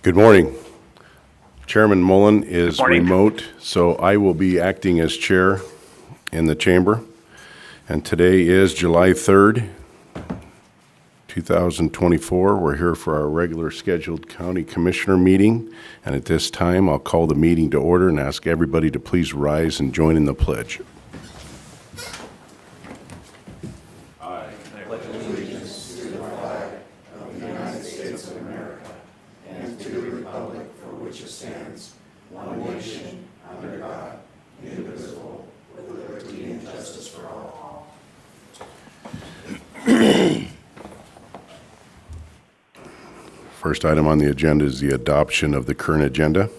Good morning. Chairman Mullen is Morning. remote, so I will be acting as chair in the chamber. And today is July 3rd, 2024. We're here for our regular scheduled county commissioner meeting. And at this time, I'll call the meeting to order and ask everybody to please rise and join in the pledge. First item on the agenda is the adoption of the current agenda.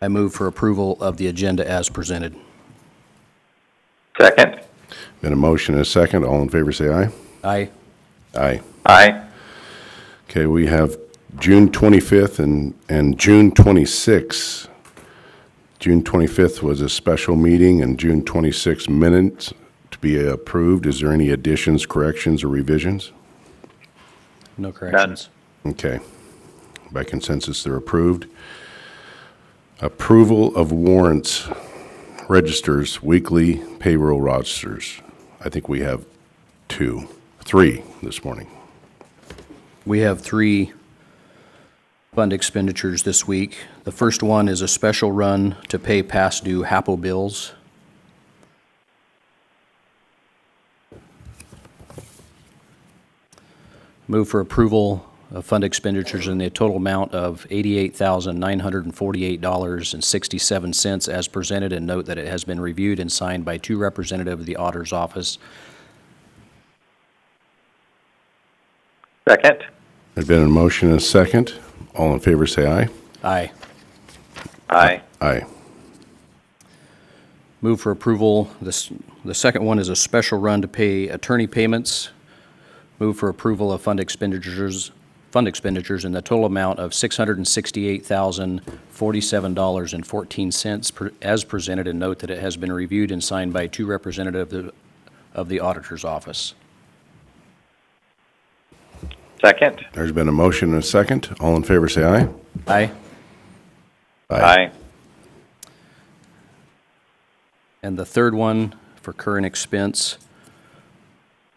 I move for approval of the agenda as presented. Second. Been a motion and a second. All in favor say aye. Aye. Aye. Aye. Okay, we have June 25th and June 26th. June 25th was a special meeting, and June 26th minutes to be approved. Is there any additions, corrections, or revisions? No corrections. Okay. By consensus, they're approved. Approval of warrants, registers, weekly payroll rosters. I think we have three this morning. We have three fund expenditures this week. The first one is a special run to pay past due HAPO bills. Move for approval of fund expenditures in the total amount of $88,948.67 as presented, and note that it has been reviewed and signed by two representatives of the auditor's office. Second. There's been a motion and a second. All in favor say aye. Aye. Aye. Aye. Move for approval. The second one is a special run to pay attorney payments. Move for approval of fund expenditures in the total amount of $668,047.14 as presented, and note that it has been reviewed and signed by two representatives of the auditor's office. Second. There's been a motion and a second. All in favor say aye. Aye. Aye. And the third one for current expense,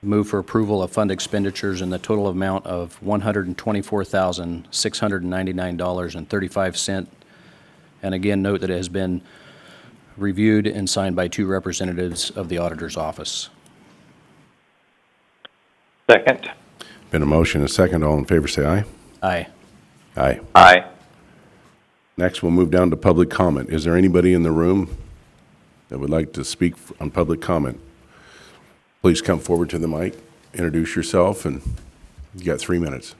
move for approval of fund expenditures in the total amount of $124,699.35. And again, note that it has been reviewed and signed by two representatives of the auditor's office. Second. Been a motion and a second. All in favor say aye. Aye. Aye. Aye. Next, we'll move down to public comment. Is there anybody in the room that would like to speak on public comment? Please come forward to the mic, introduce yourself, and you got 3 minutes.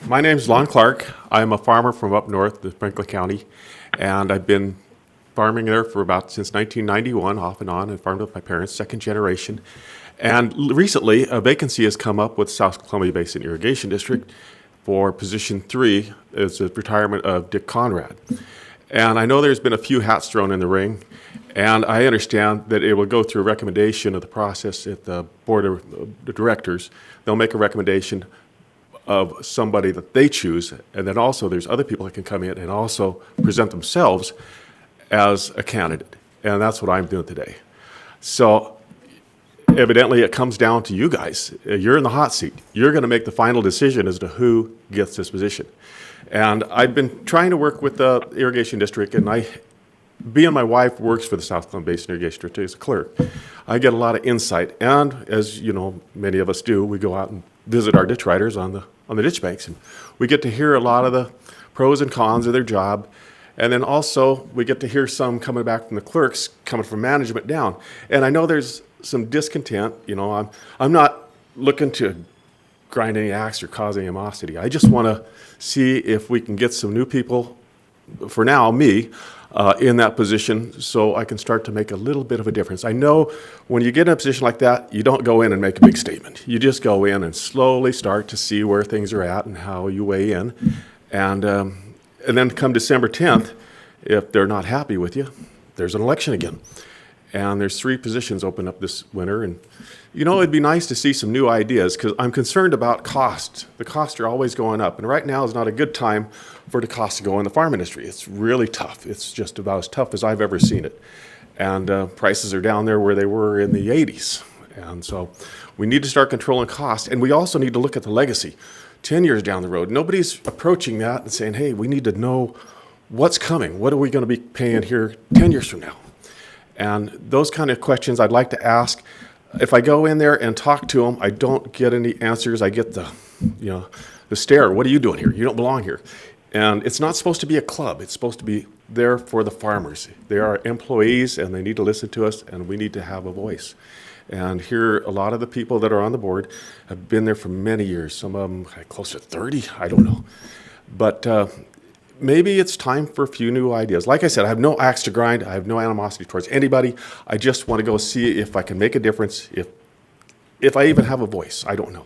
My name's Lon Clark. I'm a farmer from up north, the Franklin County, and I've been farming there for since 1991, off and on, and farmed with my parents, second generation. And recently, a vacancy has come up with South Columbia Basin Irrigation District for position 3, is the retirement of Dick Conrad. And I know there's been a few hats thrown in the ring, and I understand that it will go through a recommendation of the process at the board of the directors. They'll make a recommendation of somebody that they choose, and then also there's other people that can come in and also present themselves as a candidate. And that's what I'm doing today. So evidently it comes down to you guys. You're in the hot seat. You're going to make the final decision as to who gets this position. And I've been trying to work with the irrigation district, and being my wife works for the South Columbia Basin Irrigation District as a clerk, I get a lot of insight. And as you know, many of us do, we go out and visit our ditch riders on the ditch banks, and we get to hear a lot of the pros and cons of their job. And then also we get to hear some coming back from the clerks, coming from management down. And I know there's some discontent. You know, I'm not looking to grind any axe or cause any animosity. I just want to see if we can get some new people, for now, me, in that position so I can start to make a little bit of a difference. I know when you get in a position like that, you don't go in and make a big statement. You just go in and slowly start to see where things are at and how you weigh in. And then come December 10th, if they're not happy with you, there's an election again. and there's 3 positions open up this winter. And, it'd be nice to see some new ideas, because I'm concerned about cost. The costs are always going up, and right now is not a good time for the cost to go in the farm industry. It's really tough. It's just about as tough as I've ever seen it. And prices are down there where they were in the 80s. And so we need to start controlling costs, and we also need to look at the legacy. 10 years down the road, nobody's approaching that and saying, hey, we need to know what's coming. What are we going to be paying here 10 years from now? And those kind of questions I'd like to ask. If I go in there and talk to them, I don't get any answers. I get the stare. What are you doing here? You don't belong here. And it's not supposed to be a club. It's supposed to be there for the farmers. They are employees, and they need to listen to us, and we need to have a voice. And here, a lot of the people that are on the board have been there for many years. Some of them close to 30, I don't know. But maybe it's time for a few new ideas. Like I said, I have no axe to grind. I have no animosity towards anybody. I just want to go see if I can make a difference, if I even have a voice. I don't know.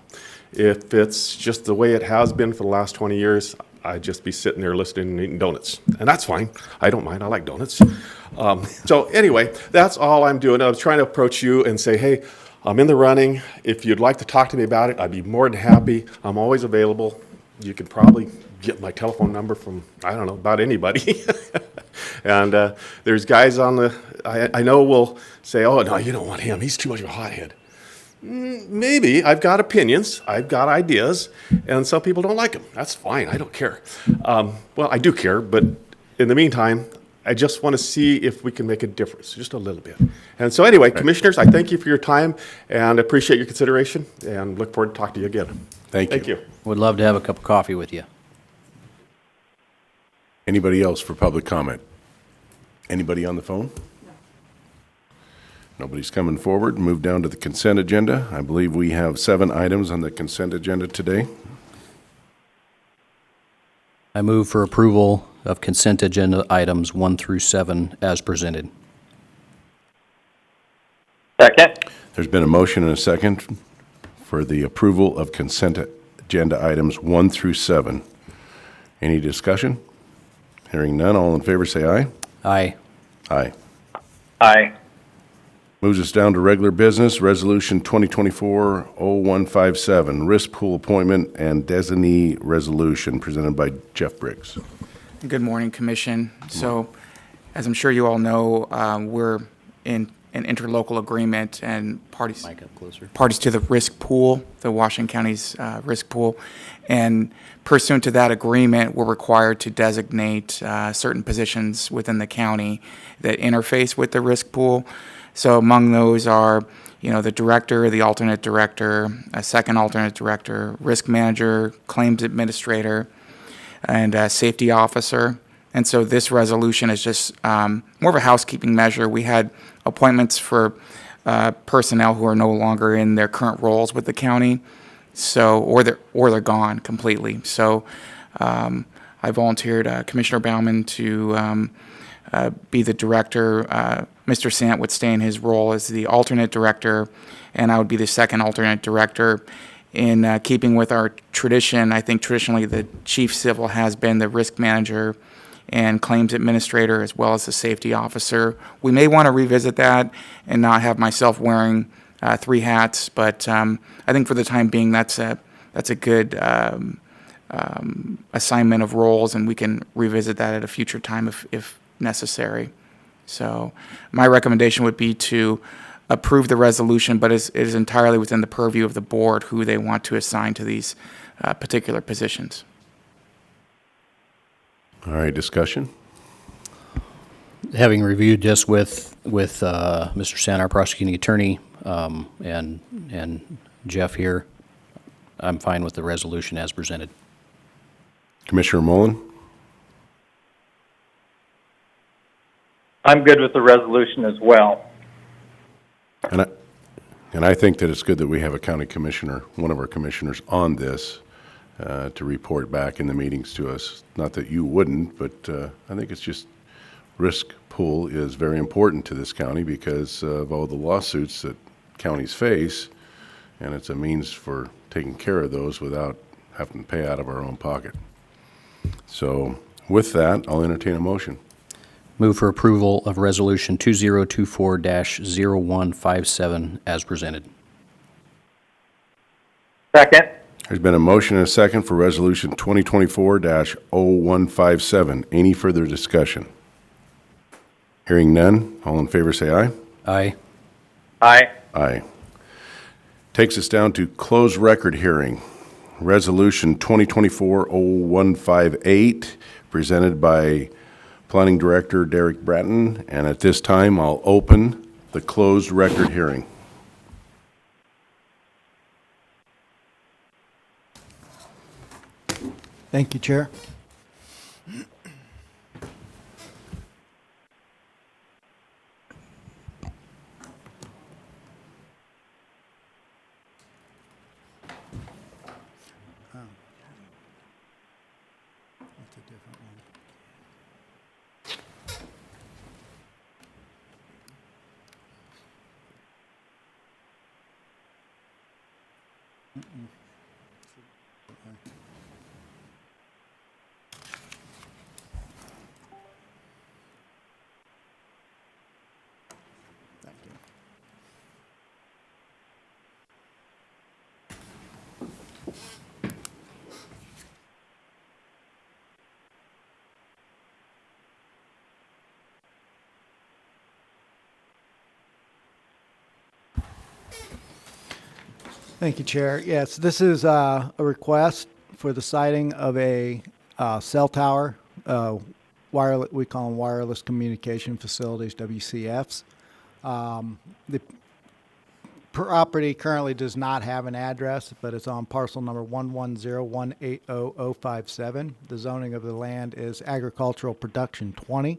If it's just the way it has been for the last 20 years, I'd just be sitting there listening and eating donuts. And that's fine. I don't mind. I like donuts. So anyway, that's all I'm doing. I was trying to approach you and say, hey, I'm in the running. If you'd like to talk to me about it, I'd be more than happy. I'm always available. You could probably get my telephone number from, I don't know, about anybody. And there's guys on I know will say, oh, no, you don't want him. He's too much of a hothead. Maybe. I've got opinions. I've got ideas. And some people don't like them. That's fine. I don't care. Well, I do care. But in the meantime, I just want to see if we can make a difference, just a little bit. And so anyway, Commissioners, I thank you for your time and appreciate your consideration, and look forward to talking to you again. Thank you. Thank you. Would love to have a cup of coffee with you. Anybody else for public comment? Anybody on the phone? Nobody's coming forward. Move down to the consent agenda. I believe we have 7 items on the consent agenda today. I move for approval of consent agenda items 1 through 7 as presented. Second. There's been a motion and a second for the approval of consent agenda items 1 through 7. Any discussion? Hearing none, all in favor say aye. Aye. Aye. Aye. Moves us down to regular business, Resolution 2024-0157, Risk Pool Appointment and Designee Resolution, presented by Jeff Briggs. Good morning, Commission. So, as I'm sure you all know, we're in an interlocal agreement, and parties Mic up closer. to the risk pool, the Washington County's risk pool. And pursuant to that agreement, we're required to designate certain positions within the county that interface with the risk pool. So among those are, the director, the alternate director, a second alternate director, risk manager, claims administrator, and a safety officer. And so this resolution is just more of a housekeeping measure. We had appointments for personnel who are no longer in their current roles with the county, or they're gone completely. So I volunteered Commissioner Bauman to be the director. Mr. Sant would stay in his role as the alternate director, and I would be the second alternate director. In keeping with our tradition, I think traditionally the chief civil has been the risk manager and claims administrator, as well as the safety officer. We may want to revisit that and not have myself wearing 3 hats, but I think for the time being, that's a good assignment of roles, and we can revisit that at a future time if necessary. So my recommendation would be to approve the resolution, but it is entirely within the purview of the board who they want to assign to these particular positions. All right, discussion? Having reviewed this with Mr. Sant, our prosecuting attorney, and Jeff here, I'm fine with the resolution as presented. Commissioner Mullen? I'm good with the resolution as well. And I think that it's good that we have a county commissioner, one of our commissioners, on this to report back in the meetings to us. Not that you wouldn't, but I think it's just risk pool is very important to this county because of all the lawsuits that counties face, and it's a means for taking care of those without having to pay out of our own pocket. So with that, I'll entertain a motion. Move for approval of Resolution 2024-0157 as presented. Second. There's been a motion and a second for Resolution 2024-0157. Any further discussion? Hearing none, all in favor say aye. Aye. Aye. Aye. Takes us down to closed record hearing. Resolution 2024-0158, presented by Planning Director Derek Bratton. And at this time, I'll open the closed record hearing. Thank you, Chair. Thank you, Chair. Yes, this is a request for the siting of a cell tower, wireless, we call them wireless communication facilities, WCFs. The property currently does not have an address, but it's on parcel number 110180057. The zoning of the land is agricultural production 20,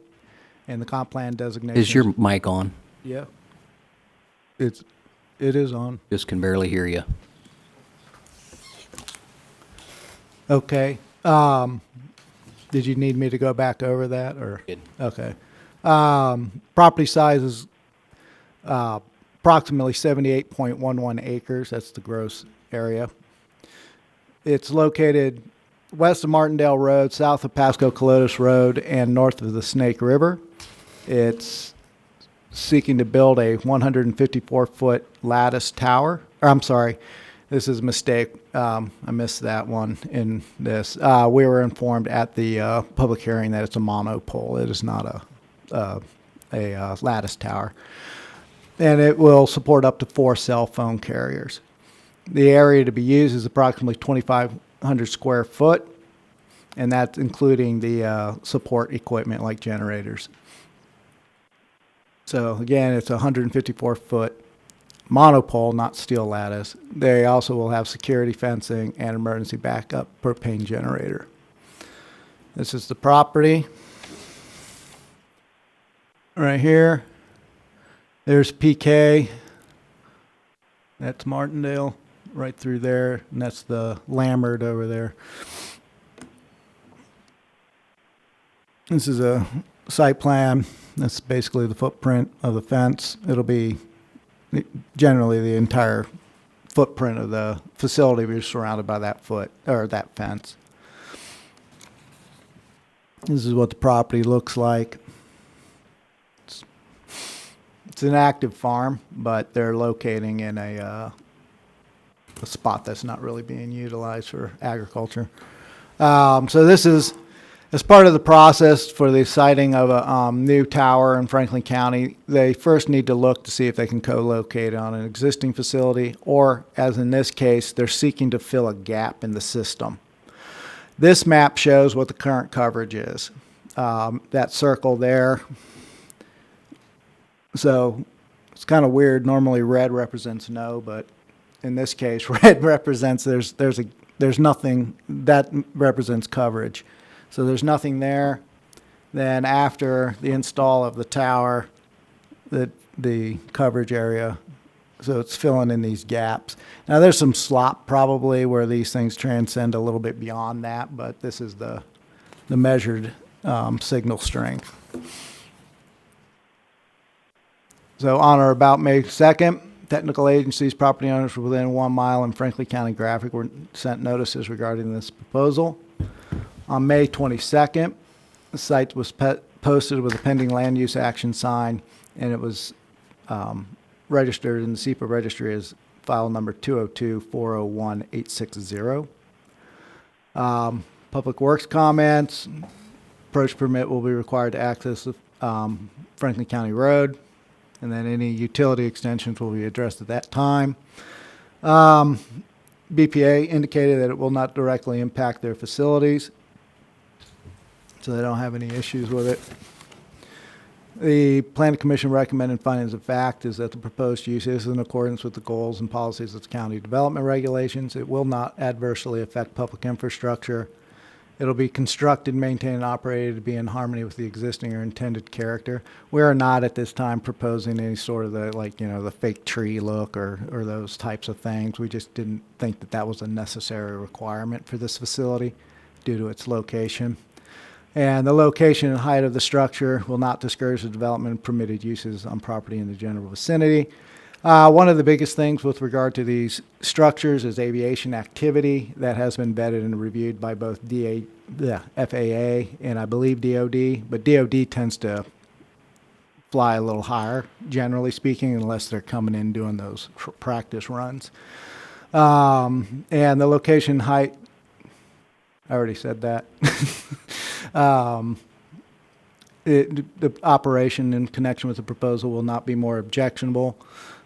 and the comp plan designation Is your mic on? Yeah. It is on. Just can barely hear you. Okay. Did you need me to go back over that, or? Good. Okay. Property size is approximately 78.11 acres. That's the gross area. It's located west of Martindale Road, south of Pasco Colotis Road, and north of the Snake River. It's seeking to build a 154-foot lattice tower. Or, I'm sorry, this is a mistake. I missed that one in this. We were informed at the public hearing that it's a monopole. It is not a lattice tower. And it will support up to 4 cell phone carriers. The area to be used is approximately 2,500 square foot, and that's including the support equipment like generators. So again, it's a 154-foot monopole, not steel lattice. They also will have security fencing and emergency backup propane generator. This is the property. Right here. There's PK. That's Martindale right through there, and that's the Lambert over there. This is a site plan. That's basically the footprint of the fence. It'll be generally the entire footprint of the facility will be surrounded by that that fence. This is what the property looks like. It's an active farm, but they're locating in a spot that's not really being utilized for agriculture. So this is as part of the process for the siting of a new tower in Franklin County. They first need to look to see if they can co-locate on an existing facility, or as in this case, they're seeking to fill a gap in the system. This map shows what the current coverage is. That circle there. So it's kind of weird. Normally red represents no, but in this case, red represents there's nothing. That represents coverage. So there's nothing there. Then after the install of the tower, the coverage area, so it's filling in these gaps. Now there's some slop probably where these things transcend a little bit beyond that, but this is the measured signal strength. So on or about May 2nd, technical agencies, property owners within 1 mile in Franklin County Graphic were sent notices regarding this proposal. On May 22nd, the site was posted with a pending land use action sign, and it was registered in the SEPA registry as file number 202401860. Public Works comments. Approach permit will be required to access Franklin County Road, and then any utility extensions will be addressed at that time. BPA indicated that it will not directly impact their facilities, so they don't have any issues with it. The Planning Commission recommended findings of fact is that the proposed use is in accordance with the goals and policies of the county development regulations. It will not adversely affect public infrastructure. It'll be constructed, maintained, and operated to be in harmony with the existing or intended character. We are not at this time proposing any sort of the fake tree look or those types of things. We just didn't think that that was a necessary requirement for this facility due to its location. And the location and height of the structure will not discourage the development of permitted uses on property in the general vicinity. One of the biggest things with regard to these structures is aviation activity that has been vetted and reviewed by both the FAA and I believe DOD, but DOD tends to fly a little higher, generally speaking, unless they're coming in doing those practice runs. And the location height, I already said that. The operation in connection with the proposal will not be more objectionable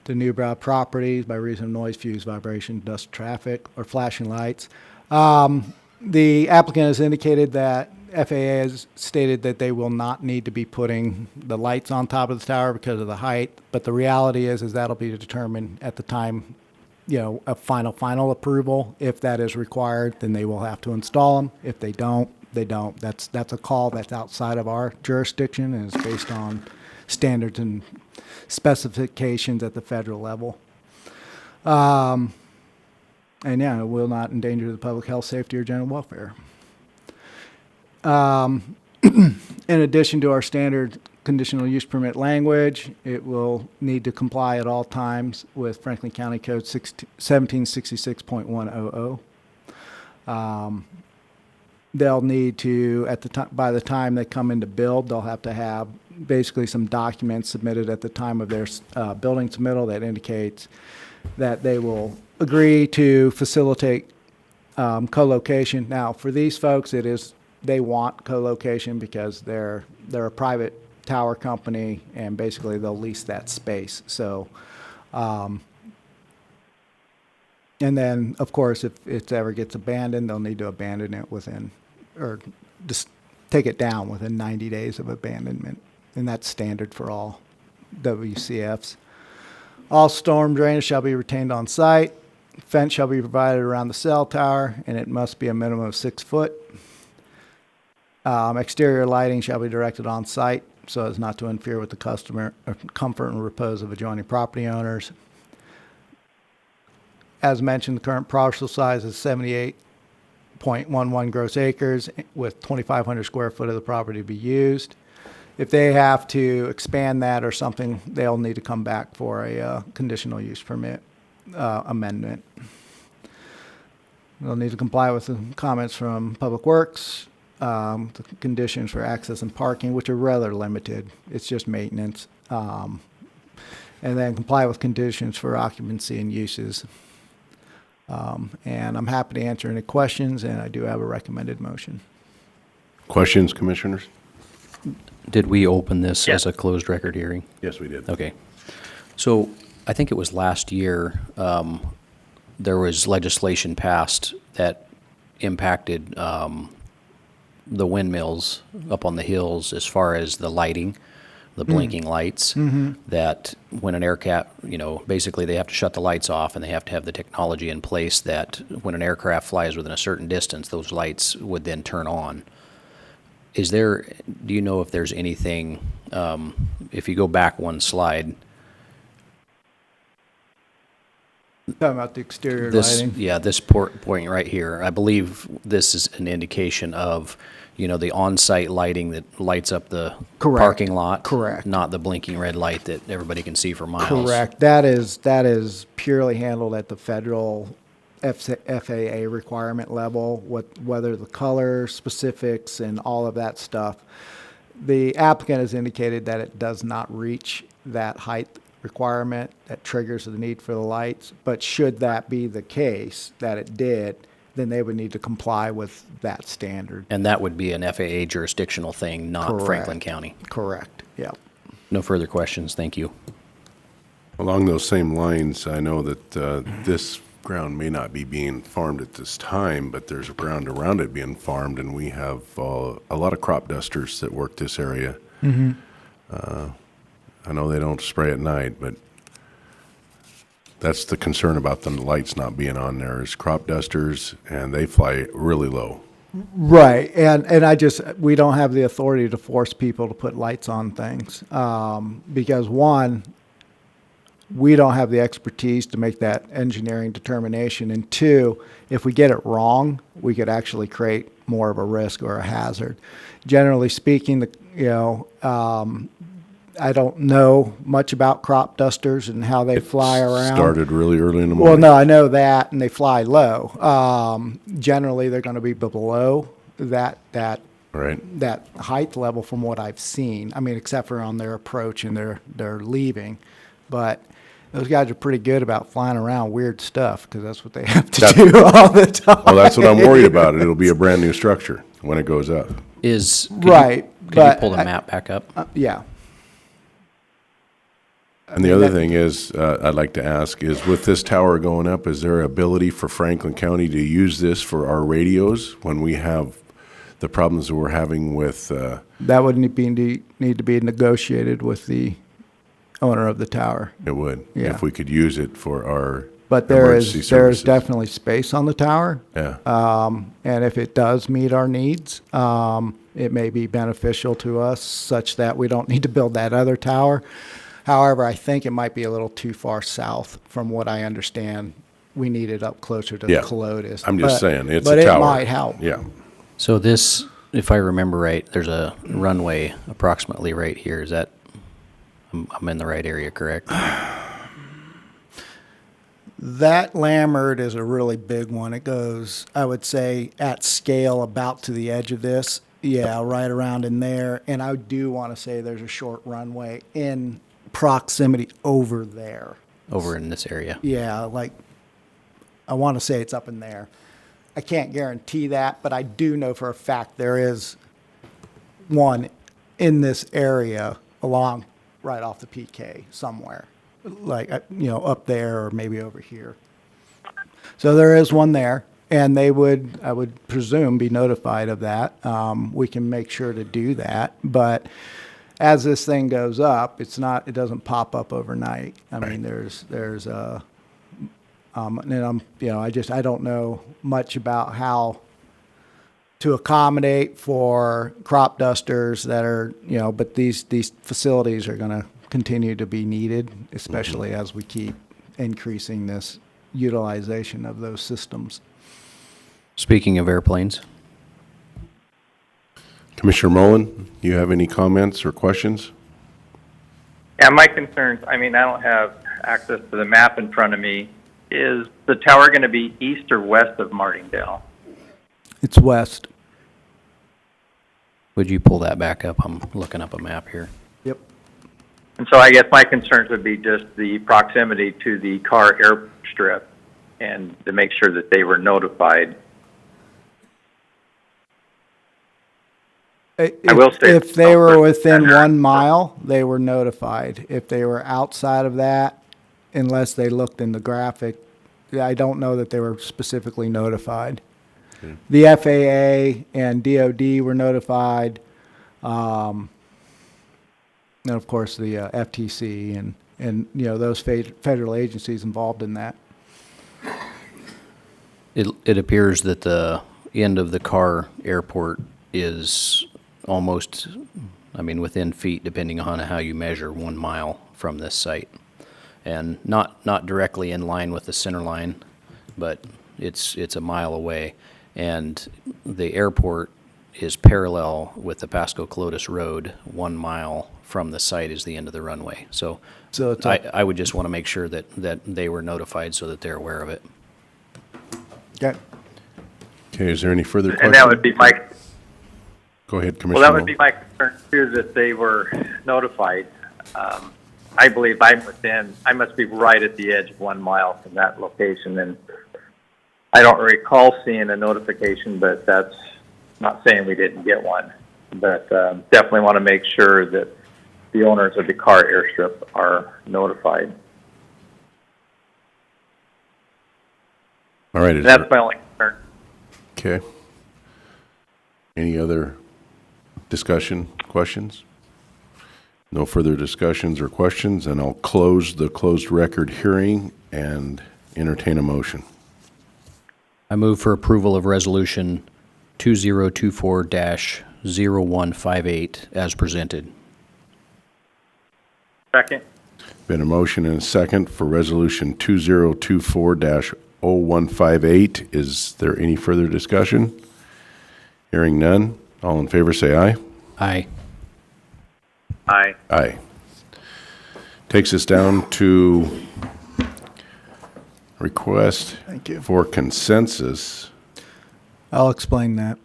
to Newbrow properties by reason of noise, fuse, vibration, dust, traffic, or flashing lights. The applicant has indicated that FAA has stated that they will not need to be putting the lights on top of the tower because of the height, but the reality is that'll be determined at the time, a final approval. If that is required, then they will have to install them. If they don't, they don't. That's a call that's outside of our jurisdiction and is based on standards and specifications at the federal level. And yeah, it will not endanger the public health, safety, or general welfare. In addition to our standard conditional use permit language, it will need to comply at all times with Franklin County Code 1766.100. They'll need to, by the time they come in to build, they'll have to have basically some documents submitted at the time of their building submittal that indicates that they will agree to facilitate co-location. Now, for these folks, they want co-location because they're a private tower company, and basically they'll lease that space. So, and then, of course, if it ever gets abandoned, they'll need to abandon it or just take it down within 90 days of abandonment. And that's standard for all WCFs. All storm drainage shall be retained on site. Fence shall be provided around the cell tower, and it must be a minimum of 6 foot. Exterior lighting shall be directed on site so as not to interfere with the customer comfort and repose of adjoining property owners. As mentioned, the current parcel size is 78.11 gross acres with 2,500 square foot of the property to be used. If they have to expand that or something, they'll need to come back for a conditional use permit amendment. They'll need to comply with the comments from Public Works, the conditions for access and parking, which are rather limited. It's just maintenance. And then comply with conditions for occupancy and uses. And I'm happy to answer any questions, and I do have a recommended motion. Questions, commissioners? Did we open this Yeah. as a closed record hearing? Yes, we did. Okay. So I think it was last year, there was legislation passed that impacted the windmills up on the hills as far as the lighting, the blinking lights, that when an aircraft, basically they have to shut the lights off and they have to have the technology in place that when an aircraft flies within a certain distance, those lights would then turn on. Do you know if there's anything, if you go back one slide, Talking about the exterior this, lighting. yeah, this point right here, I believe this is an indication of, the on-site lighting that lights up the Correct. parking lot. Correct. Not the blinking red light that everybody can see for miles. Correct. That is purely handled at the federal FAA requirement level, whether the color specifics and all of that stuff. The applicant has indicated that it does not reach that height requirement that triggers the need for the lights. But should that be the case, that it did, then they would need to comply with that standard. And that would be an FAA jurisdictional thing, not Correct. Franklin County. Correct, yeah. No further questions, thank you. Along those same lines, I know that this ground may not be being farmed at this time, but there's ground around it being farmed, and we have a lot of crop dusters that work this area. I know they don't spray at night, but that's the concern about the lights not being on there is crop dusters, and they fly really low. Right, and we don't have the authority to force people to put lights on things, because one, we don't have the expertise to make that engineering determination, and two, if we get it wrong, we could actually create more of a risk or a hazard. Generally speaking, I don't know much about crop dusters and how they fly around. Started really early in the Well, morning. no, I know that, and they fly low. Generally, they're going to be below that Right. that height level from what I've seen. I mean, except for on their approach and their leaving, but those guys are pretty good about flying around weird stuff because that's what they have to That- do all the time. Well, that's what I'm worried about. It'll be a brand new structure when it goes up. Could Right, you but pull the I- map back up? Yeah. And the other thing is, I'd like to ask is with this tower going up, is there ability for Franklin County to use this for our radios when we have the problems that we're having with, That would need to be negotiated with the owner of the tower. it would, Yeah. if we could use it for our But emergency there is services. definitely space on the tower. Yeah, And if it does meet our needs, it may be beneficial to us such that we don't need to build that other tower. However, I think it might be a little too far south from what I understand. We need it up closer to Yeah. Colotis. I'm just saying, it's but a tower. it might help. Yeah, So this, if I remember right, there's a runway approximately right here. Is that, I'm in the right area, correct? That Lammert is a really big one. It goes, I would say, at scale about to the edge of this. Yeah, right around in there. And I do want to say there's a short runway in proximity over there. Over in this area. Yeah, like, I want to say it's up in there. I can't guarantee that, but I do know for a fact there is one in this area along right off the PK somewhere, like, up there or maybe over here. So there is one there, and they would, I would presume, be notified of that. We can make sure to do that, but as this thing goes up, it doesn't pop up overnight. I mean, there's and I don't know much about how to accommodate for crop dusters that are, but these facilities are going to continue to be needed, especially as we keep increasing this utilization of those systems. Speaking of airplanes, Commissioner Mullen, you have any comments or questions? Yeah, my concerns, I mean, I don't have access to the map in front of me. Is the tower going to be east or west of Martingale? It's west. would you pull that back up? I'm looking up a map here. Yep. And so I guess my concerns would be just the proximity to the car airstrip and to make sure that they were notified. I will say If they were within 1 mile, they were notified. If they were outside of that, unless they looked in the graphic, I don't know that they were specifically notified. The FAA and DOD were notified, and of course the FTC and those federal agencies involved in that. It appears that the end of the car airport is almost, within feet, depending on how you measure, 1 mile from this site. And not directly in line with the center line, but it's a mile away. And the airport is parallel with the Pasco Colotis Road. 1 mile from the site is the end of the runway. So It's I would just want to make sure that they were notified so that they're aware of it. okay. Okay, is there any further questions? And that would be my, Go Go ahead, Commissioner. Well, that would Moe. be my concern too, that they were notified. I believe I must be right at the edge, 1 mile from that location, and I don't recall seeing a notification, but that's not saying we didn't get one. But definitely want to make sure that the owners of the car airstrip are notified. All right. That's my only concern. Okay. Any other discussion, questions? No further discussions or questions, and I'll close the closed record hearing and entertain a motion. I move for approval of Resolution 2024-0158 as presented. Second? Been a motion and a second for Resolution 2024-0158. Is there any further discussion? Hearing none. All in favor, say aye. Aye. Aye. Aye. Takes us down to request Thank you. for consensus. I'll explain that.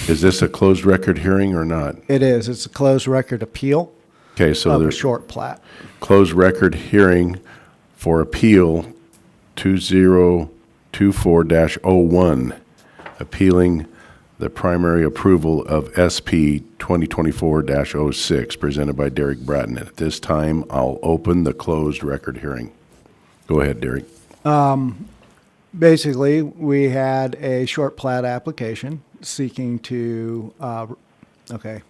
Is this a closed record hearing or not? It is. It's a closed record appeal Okay, so of a there's short plat. closed record hearing for appeal 2024-01, appealing the primary approval of SP 2024-06, presented by Derek Bratton. At this time, I'll open the closed record hearing. Go ahead, Derek. Basically, we had a short plat application seeking to, okay,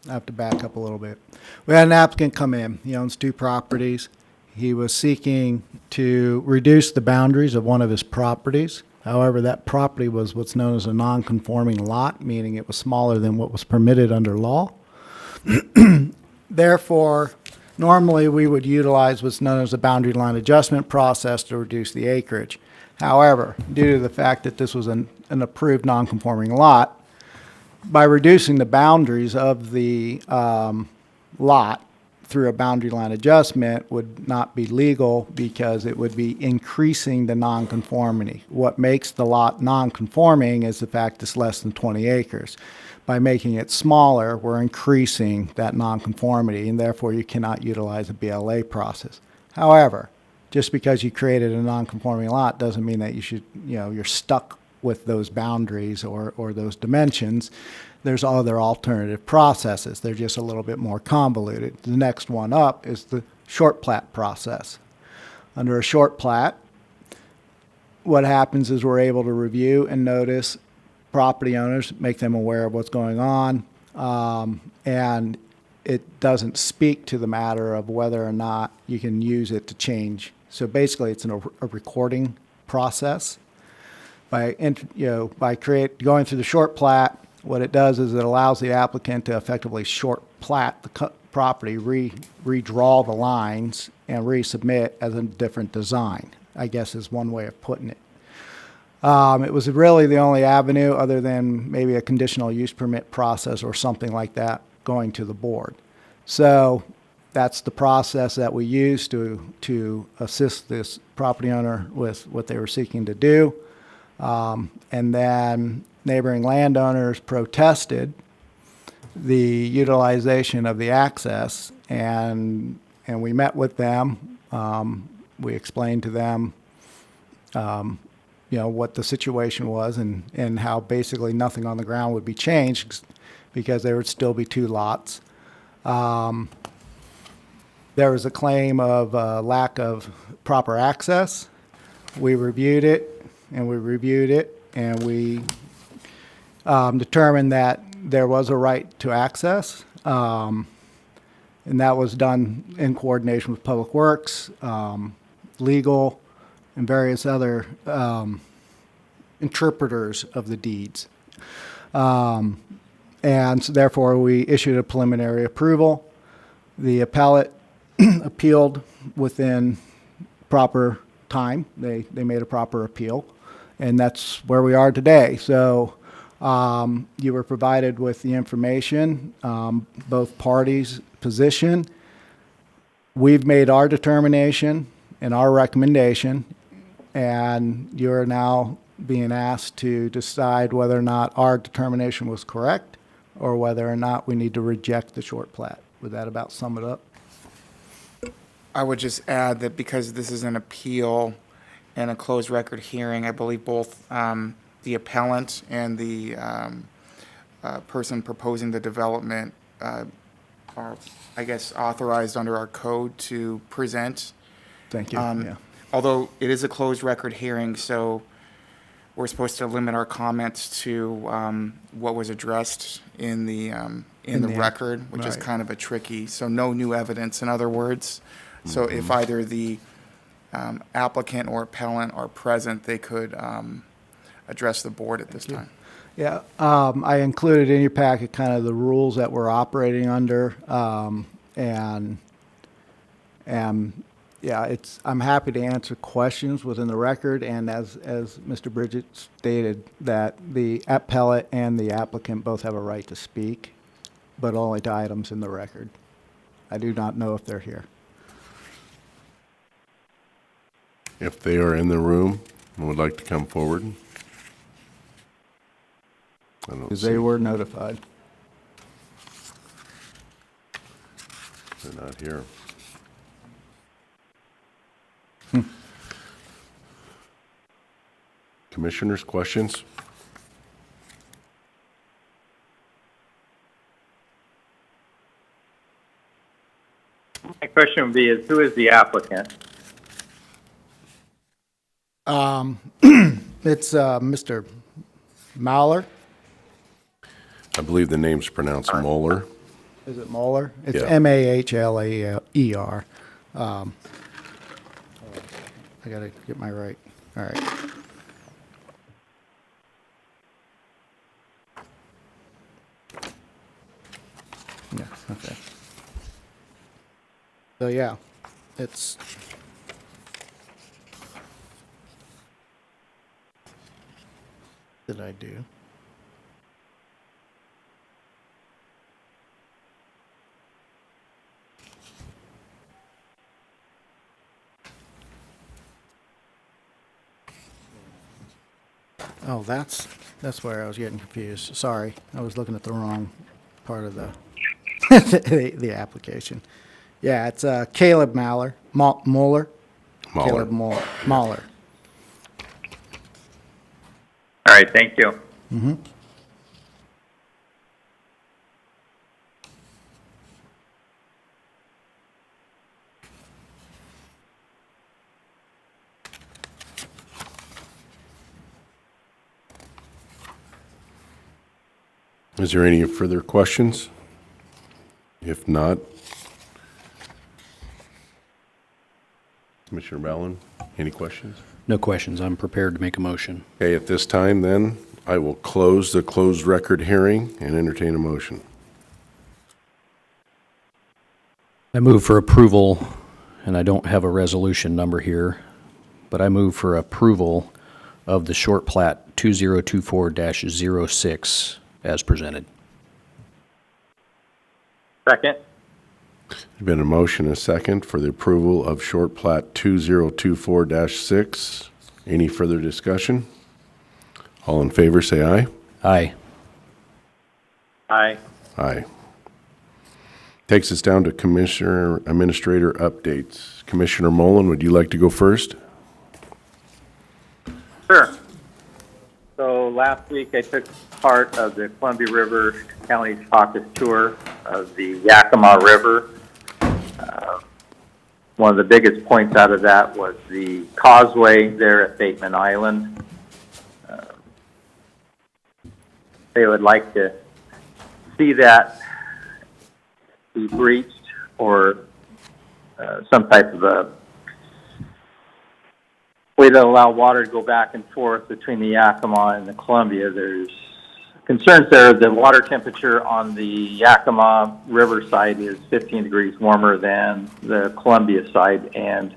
I have to back up a little bit. We had an applicant come in. He owns 2 properties. He was seeking to reduce the boundaries of one of his properties. However, that property was what's known as a non-conforming lot, meaning it was smaller than what was permitted under law. Therefore, normally we would utilize what's known as a boundary line adjustment process to reduce the acreage. However, due to the fact that this was an approved non-conforming lot, by reducing the boundaries of the lot through a boundary line adjustment would not be legal because it would be increasing the nonconformity. What makes the lot nonconforming is the fact it's less than 20 acres. By making it smaller, we're increasing that nonconformity, and therefore you cannot utilize a BLA process. However, just because you created a nonconforming lot doesn't mean that you should, you're stuck with those boundaries or those dimensions. There's other alternative processes. They're just a little bit more convoluted. The next one up is the short plat process. Under a short plat, what happens is we're able to review and notice property owners, make them aware of what's going on, and it doesn't speak to the matter of whether or not you can use it to change. So basically, it's a recording process. By going through the short plat, what it does is it allows the applicant to effectively short plat the property, redraw the lines, and resubmit as a different design, I guess is one way of putting it. It was really the only avenue other than maybe a conditional use permit process or something like that going to the board. So that's the process that we used to assist this property owner with what they were seeking to do. And then neighboring landowners protested the utilization of the access, and we met with them. We explained to them, what the situation was and how basically nothing on the ground would be changed because there would still be 2 lots. There was a claim of lack of proper access. We reviewed it, and we determined that there was a right to access, and that was done in coordination with Public Works, legal, and various other interpreters of the deeds. And so therefore, we issued a preliminary approval. The appellate appealed within proper time. They made a proper appeal, and that's where we are today. So you were provided with the information, both parties' position. We've made our determination and our recommendation, and you're now being asked to decide whether or not our determination was correct or whether or not we need to reject the short plat. Would that about sum it up? I would just add that because this is an appeal and a closed record hearing, I believe both the appellant and the person proposing the development are, I guess, authorized under our code to present. Thank you. Um, Yeah. Although it is a closed record hearing, so we're supposed to limit our comments to what was addressed in the the- record, which is right. kind of a tricky, so no new evidence, in other words. So if either the applicant or appellant are present, they could address the board at this time. Yeah, I included in your packet kind of the rules that we're operating under, and yeah, I'm happy to answer questions within the record, and as Mr. Bridget stated, that the appellant and the applicant both have a right to speak, but only to items in the record. I do not know if they're here. If they are in the room and would like to come forward. I don't Because see, they were notified. they're not here. Commissioners, questions? My question would be is who is the applicant? It's Mr. Mahler. I believe the name's pronounced Moeller. Is it Mahler? It's Yeah. Mahler. I gotta get my right. All right. Yeah, okay. So, yeah, it's. Did I do? Oh, that's where I was getting confused. Sorry, I was looking at the wrong part of the the application. Yeah, it's Caleb Mahler, Moeller. Caleb Mahler. All right, thank you. Is there any further questions? If not, Commissioner Ballin, any questions? No questions. I'm prepared to make a motion. Okay, at this time then, I will close the closed record hearing and entertain a motion. I move for approval, and I don't have a resolution number here, but I move for approval of the short plat 2024-06 as presented. Second? There's been a motion, a second, for the approval of short plat 2024-6. Any further discussion? All in favor, say aye. Aye. Aye. Aye. Takes us down to Commissioner Administrator updates. Commissioner Mullen, would you like to go first? Sure. So last week I took part of the Columbia River County Caucus tour of the Yakima River. One of the biggest points out of that was the causeway there at Bateman Island. They would like to see that be breached or some type of a way to allow water to go back and forth between the Yakima and the Columbia. There's concerns there. The water temperature on the Yakima River side is 15 degrees warmer than the Columbia side, and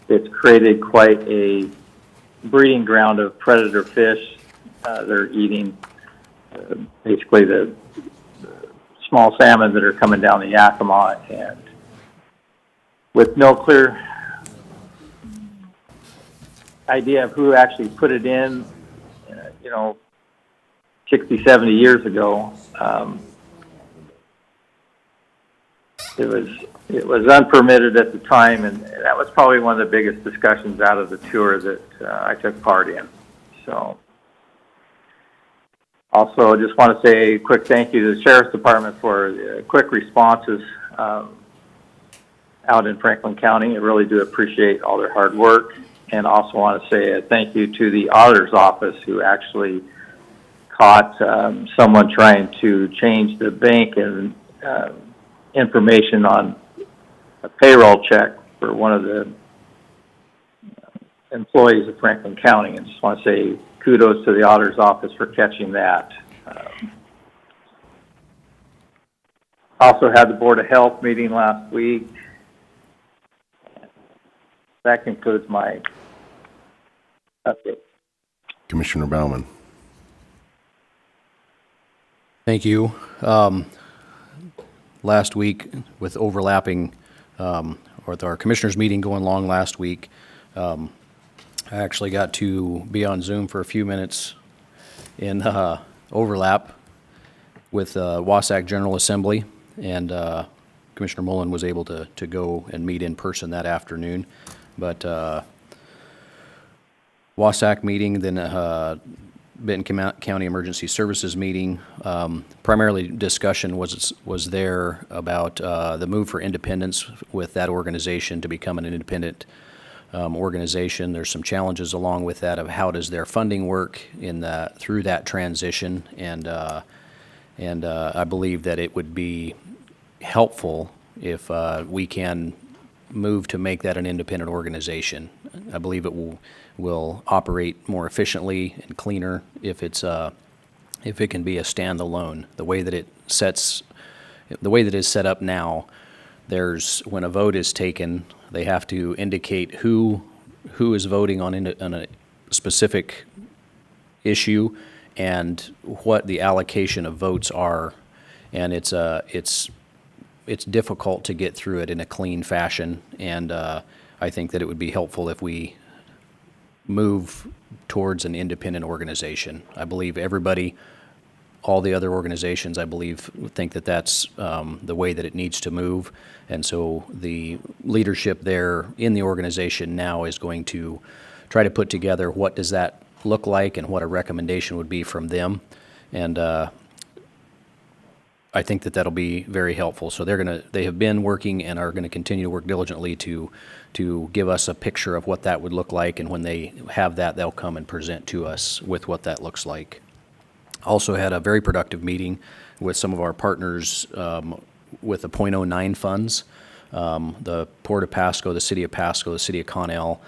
it's created quite a breeding ground of predator fish. They're eating basically the small salmon that are coming down the Yakima, and with no clear idea of who actually put it in, 60, 70 years ago. It was unpermitted at the time, and that was probably one of the biggest discussions out of the tour that I took part in. So, also, just want to say a quick thank you to the Sheriff's Department for quick responses out in Franklin County. I really do appreciate all their hard work, and also want to say a thank you to the Auditor's Office, who actually caught someone trying to change the bank and information on a payroll check for one of the employees of Franklin County, and just want to say kudos to the Auditor's Office for catching that. Also had the Board of Health meeting last week. That concludes my update. Commissioner Bauman. Thank you. Last week, with overlapping, or with our commissioners meeting going long last week, I actually got to be on Zoom for a few minutes in overlap with Wasack General Assembly, and Commissioner Mullen was able to go and meet in person that afternoon. But Wasack meeting, then Benton County Emergency Services meeting. Primarily discussion was there about the move for independence with that organization to become an independent organization. There's some challenges along with that of how does their funding work through that transition, and I believe that it would be helpful if we can move to make that an independent organization. I believe it will operate more efficiently and cleaner if it can be a standalone. The way that it is set up now, when a vote is taken, they have to indicate who is voting on a specific issue and what the allocation of votes are, and it's difficult to get through it in a clean fashion, and I think that it would be helpful if we move towards an independent organization. I believe all the other organizations, I believe, think that that's the way that it needs to move, and so the leadership there in the organization now is going to try to put together what does that look like and what a recommendation would be from them, and I think that that'll be very helpful. So they have been working and are going to continue to work diligently to give us a picture of what that would look like, and when they have that, they'll come and present to us with what that looks like. Also had a very productive meeting with some of our partners with the .09 funds. The Port of Pasco, the City of Pasco, the City of Connell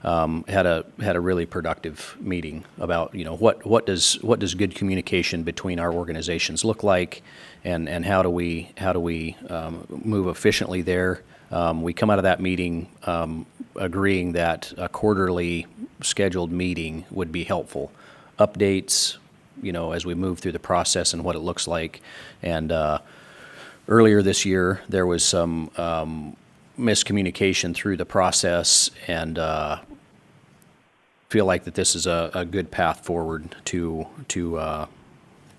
had a really productive meeting about what does good communication between our organizations look like, and how do we move efficiently there. We come out of that meeting agreeing that a quarterly scheduled meeting would be helpful. Updates, as we move through the process and what it looks like. And earlier this year, there was some miscommunication through the process, and feel like that this is a good path forward to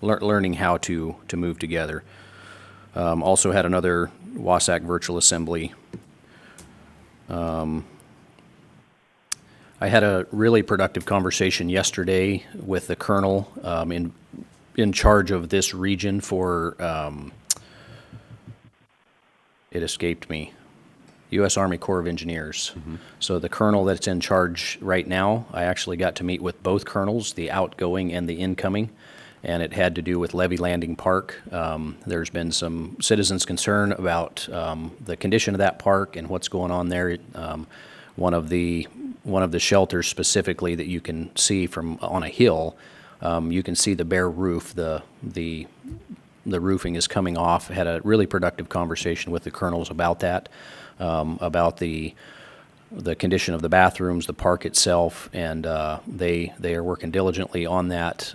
learning how to move together. Also had another Wasack virtual assembly. I had a really productive conversation yesterday with the colonel in charge of this region for, it escaped me, U.S. Army Corps of Engineers. So the colonel that's in charge right now, I actually got to meet with both colonels, the outgoing and the incoming, and it had to do with Levy Landing Park. There's been some citizens' concern about the condition of that park and what's going on there. One of the shelters specifically that you can see from on a hill, you can see the bare roof. The roofing is coming off. Had a really productive conversation with the colonels about that, about the condition of the bathrooms, the park itself, and they are working diligently on that.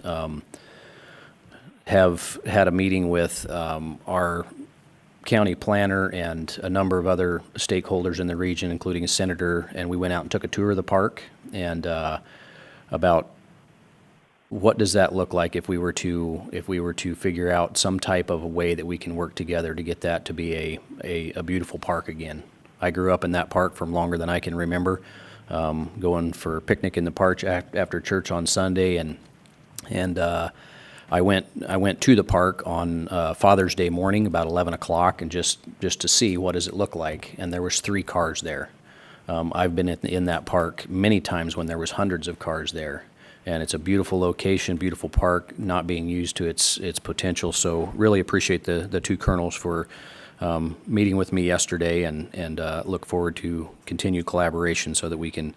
Have had a meeting with our county planner and a number of other stakeholders in the region, including a senator, and we went out and took a tour of the park, and about what does that look like if we were to figure out some type of a way that we can work together to get that to be a beautiful park again? I grew up in that park for longer than I can remember, going for a picnic in the park after church on Sunday, and I went to the park on Father's Day morning about 11 o'clock, and just to see what does it look like, and there was 3 cars there. I've been in that park many times when there was hundreds of cars there. And it's a beautiful location, beautiful park, not being used to its potential. So really appreciate the 2 colonels for meeting with me yesterday, and look forward to continued collaboration so that we can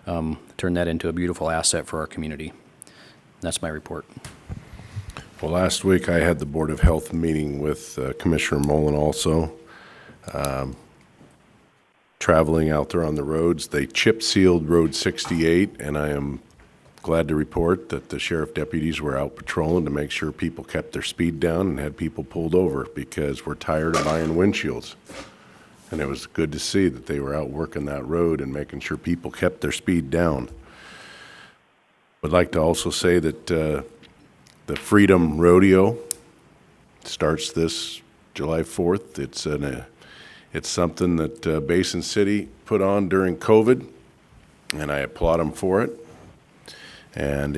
turn that into a beautiful asset for our community. That's my report. Well, last week I had the Board of Health meeting with Commissioner Mullen also. Traveling out there on the roads, they chip sealed Road 68, and I am glad to report that the sheriff deputies were out patrolling to make sure people kept their speed down and had people pulled over, because we're tired of buying windshields. And it was good to see that they were out working that road and making sure people kept their speed down. Would like to also say that the Freedom Rodeo starts this July 4th. It's something that Basin City put on during COVID, and I applaud them for it. And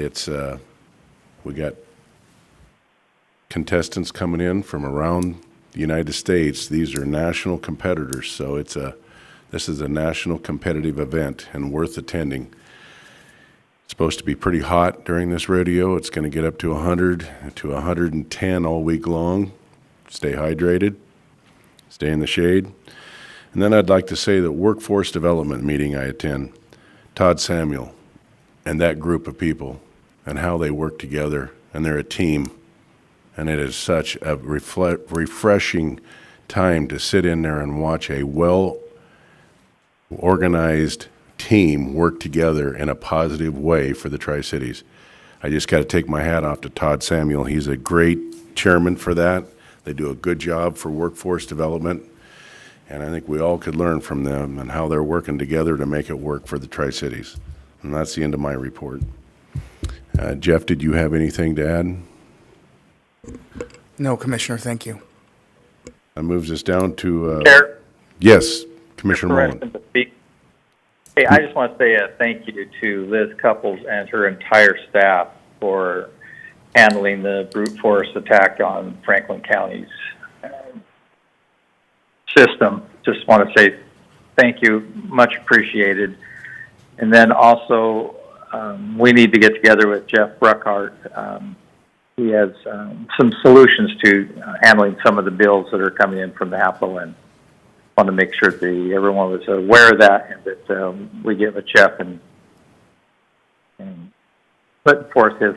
we got contestants coming in from around the United States. These are national competitors, so this is a national competitive event and worth attending. It's supposed to be pretty hot during this rodeo. It's going to get up to 100 to 110 all week long. Stay hydrated, stay in the shade. And then I'd like to say that workforce development meeting I attend, Todd Samuel and that group of people and how they work together, and they're a team. And it is such a refreshing time to sit in there and watch a well-organized team work together in a positive way for the Tri-Cities. I just got to take my hat off to Todd Samuel. He's a great chairman for that. They do a good job for workforce development, and I think we all could learn from them and how they're working together to make it work for the Tri-Cities. And that's the end of my report. Jeff, did you have anything to add? No, Commissioner, thank you. That moves us down to, Chair, yes, Commissioner Mullen. permission to speak. Hey, I just want to say a thank you to Liz Couples and her entire staff for handling the brute force attack on Franklin County's system. Just want to say thank you, much appreciated. And then also, we need to get together with Jeff Bruckhart. He has some solutions to handling some of the bills that are coming in from the APO, and want to make sure that everyone was aware of that, and that we get with Jeff and put forth his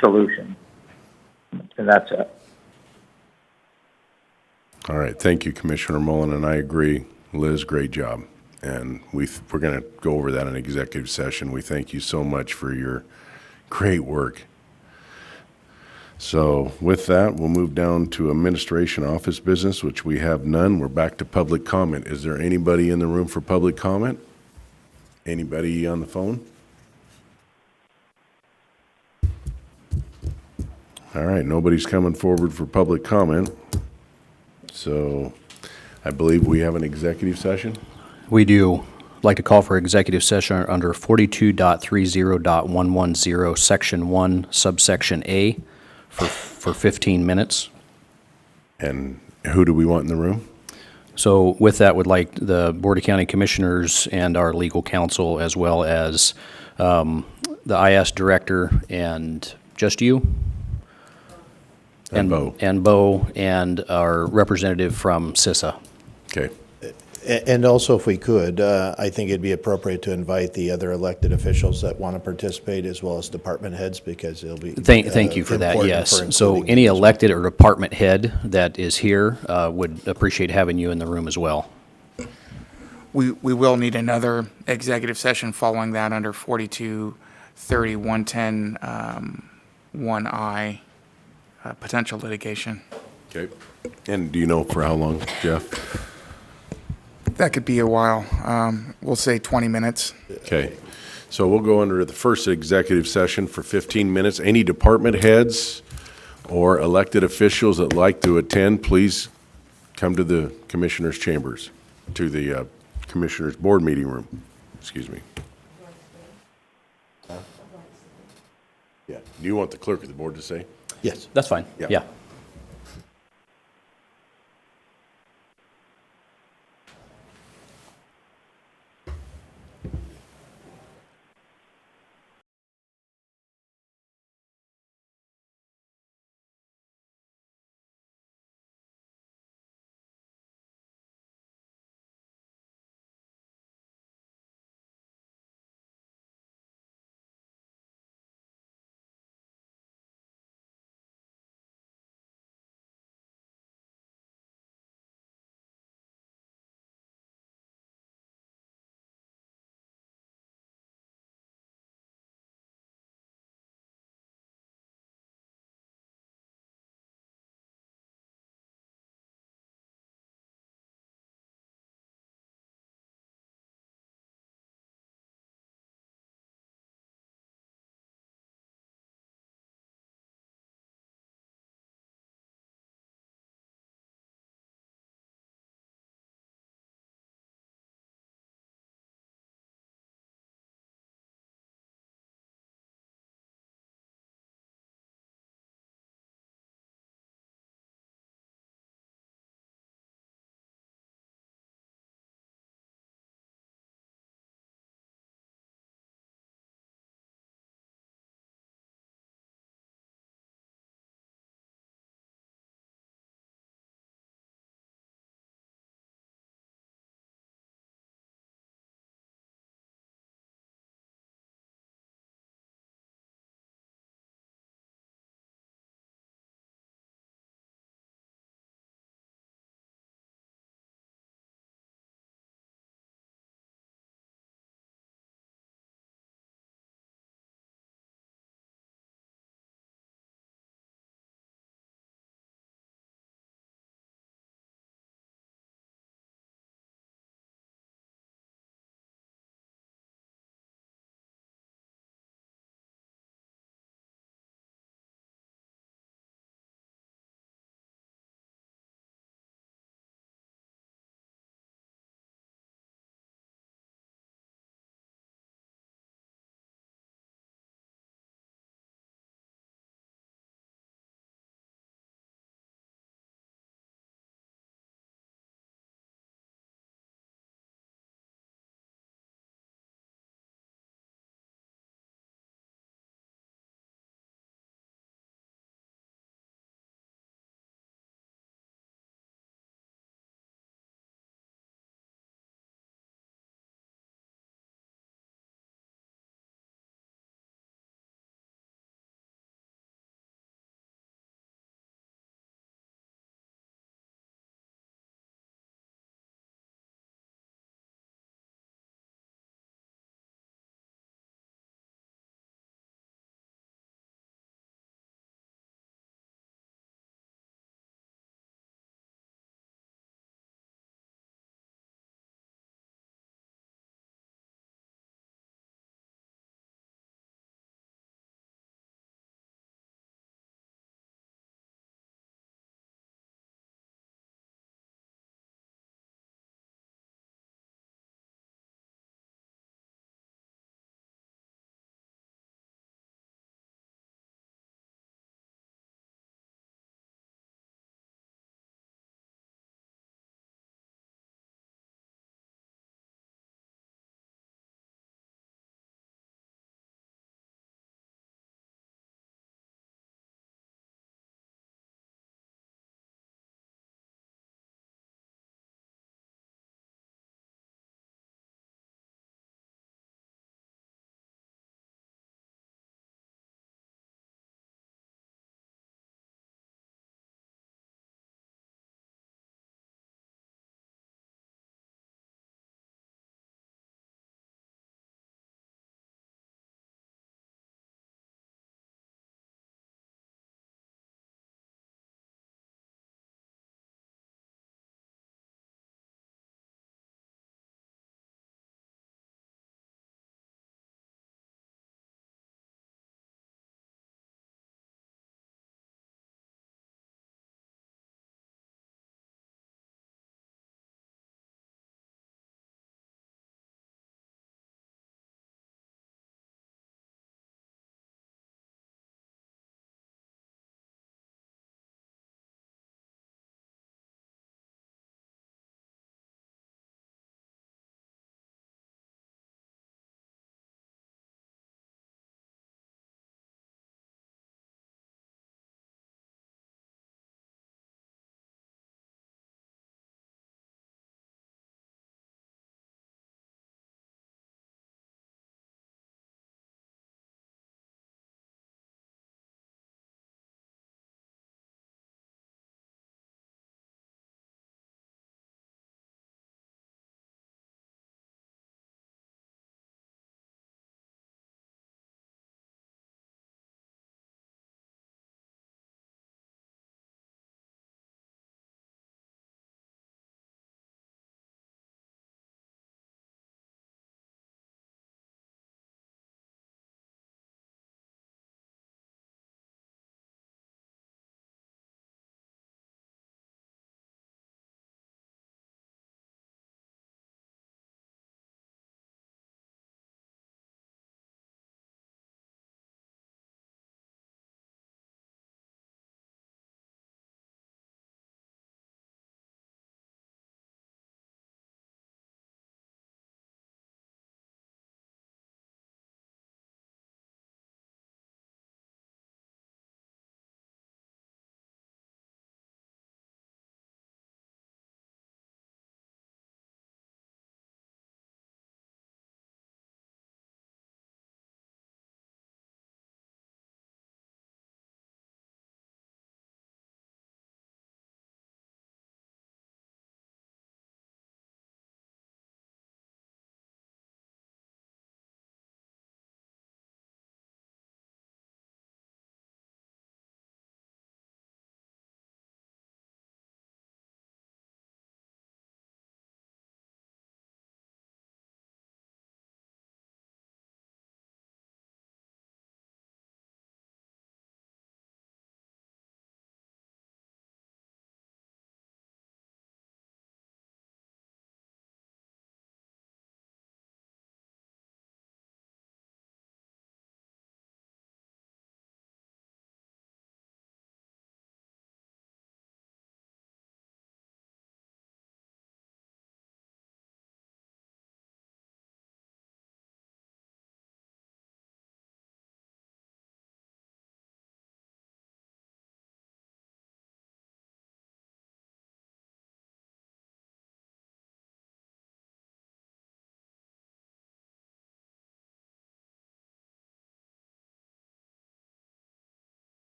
solution. And that's it. All right, thank you, Commissioner Mullen, and I agree. Liz, great job. And we're going to go over that in executive session. We thank you so much for your great work. So with that, we'll move down to administration office business, which we have none. We're back to public comment. Is there anybody in the room for public comment? Anybody on the phone? All right, nobody's coming forward for public comment. So I believe we have an executive session. We do like to call for executive session under 42.30.110, Section 1, subsection A, for 15 minutes. And who do we want in the room? So with that, would like the Board of County Commissioners and our legal counsel, as well as the IS Director, and just you? And Bo. And Bo, and our representative from CISA. Okay. And also, if we could, I think it'd be appropriate to invite the other elected officials that want to participate, as well as department heads, because it'll be Thank you for that, important yes. for So including any them as well. elected or department head that is here would appreciate having you in the room as well. We will need another executive session following that under 42.30.110, 1I, potential litigation. Okay. And do you know for how long, Jeff? That could be a while. We'll say 20 minutes. Okay. So we'll go under the first executive session for 15 minutes. Any department heads or elected officials that like to attend, please come to the commissioners' chambers, to the commissioners' board meeting room. Excuse me. Yeah. Do you want the clerk of the board to say? Yes. That's fine. Yeah. Yeah.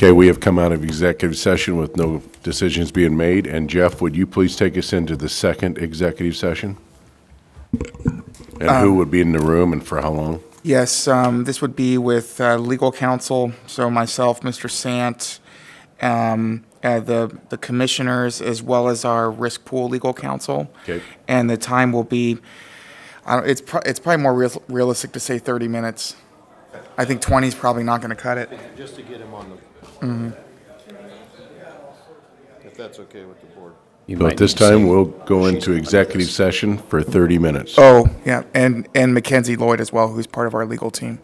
Okay, we have come out of executive session with no decisions being made. And Jeff, would you please take us into the second executive session? And who would be in the room and for how long? Yes, this would be with legal counsel, so myself, Mr. Sant, the commissioners, as well as our risk pool legal counsel. Okay. And the time will be, it's probably more realistic to say 30 minutes. I think 20 is probably not going to cut it. Just to get him on the, if that's okay with the board. You So might at this need to say- time, we'll go into executive session for 30 minutes. Oh, yeah, and Mackenzie Lloyd as well, who's part of our legal team.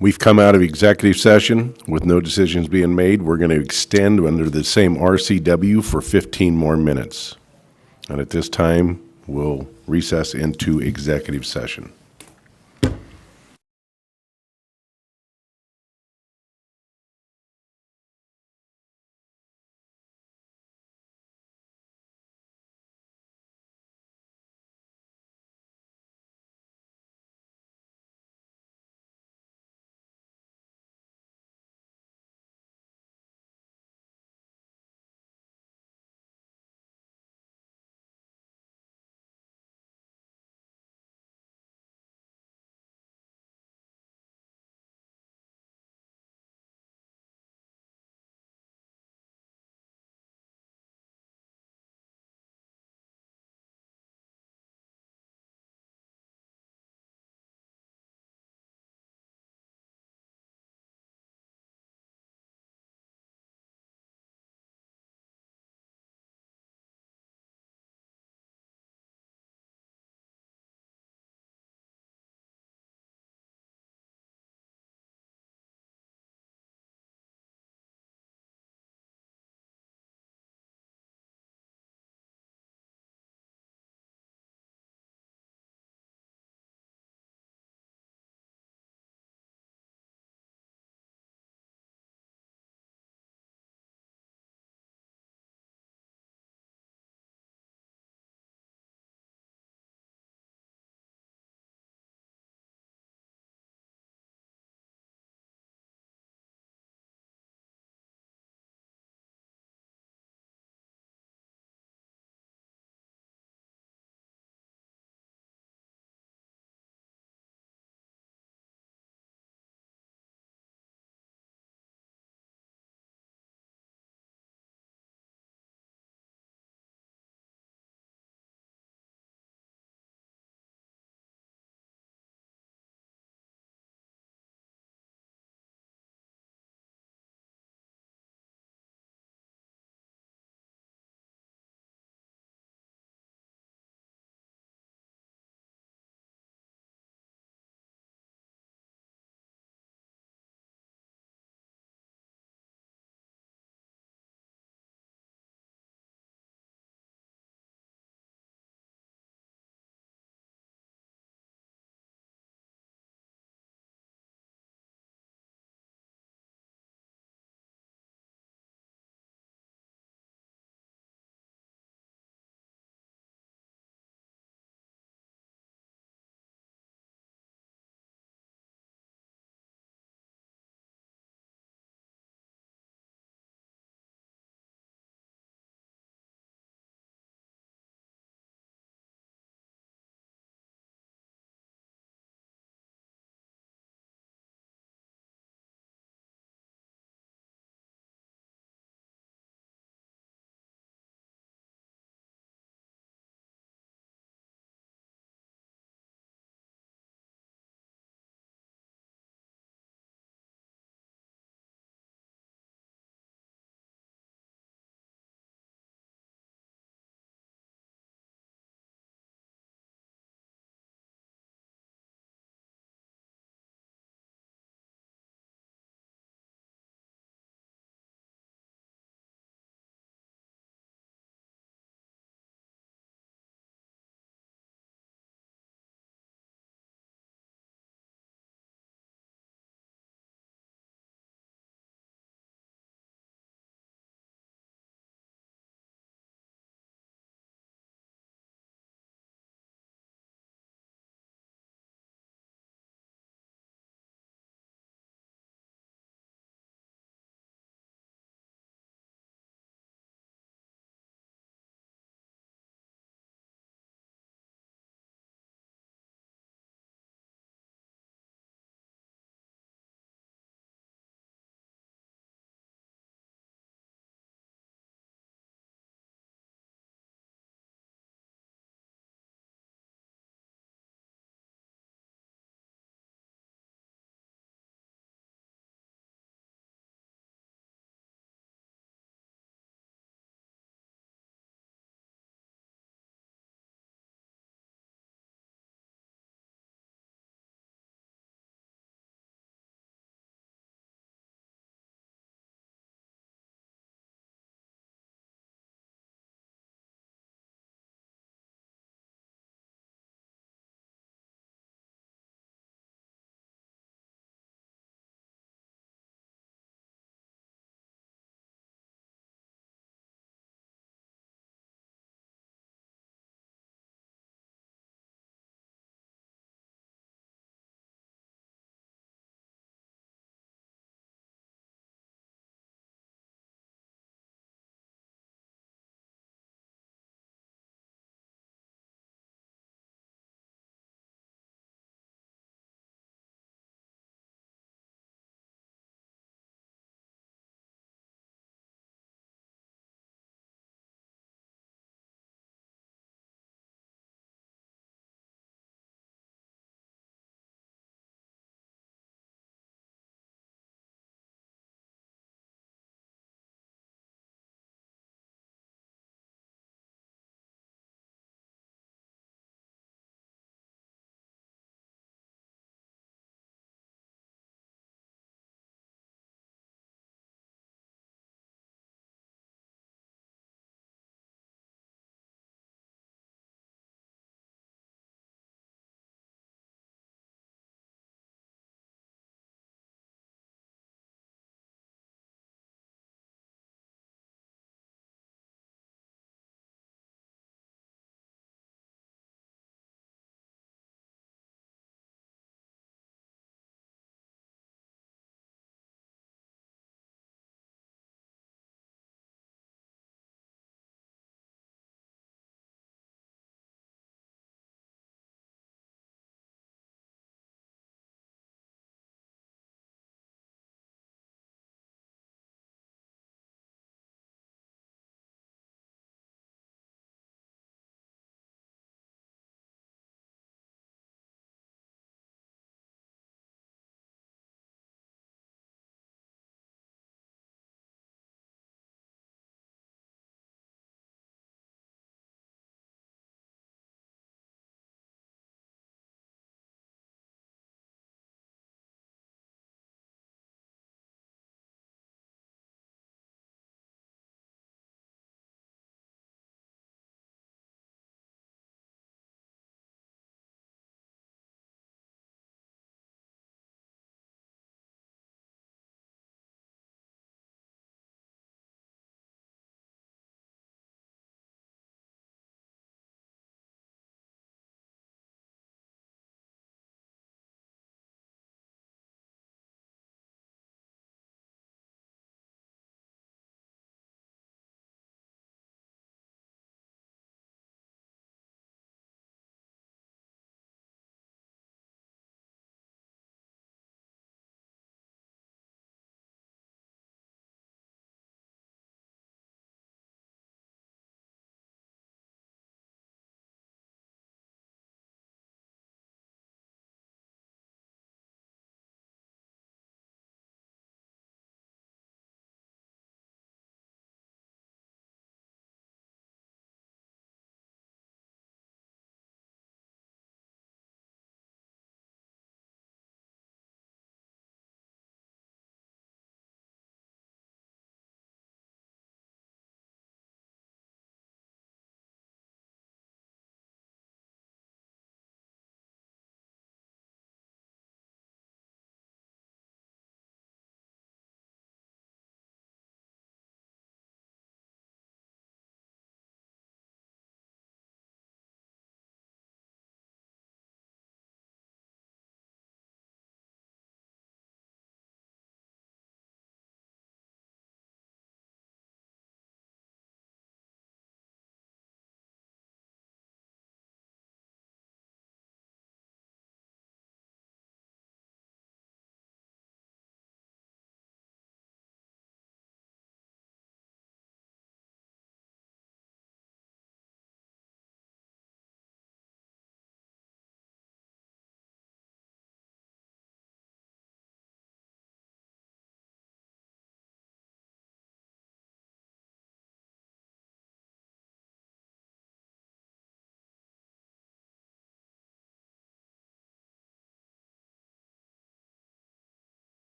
We've come out of executive session with no decisions being made. We're going to extend under the same RCW for 15 more minutes. And at this time, we'll recess into executive session.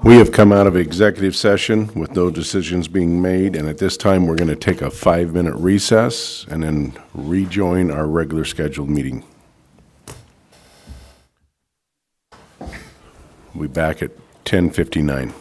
We have come out of executive session with no decisions being made, and at this time, we're going to take a 5-minute recess and then rejoin our regular scheduled meeting. We'll be back at 10:59.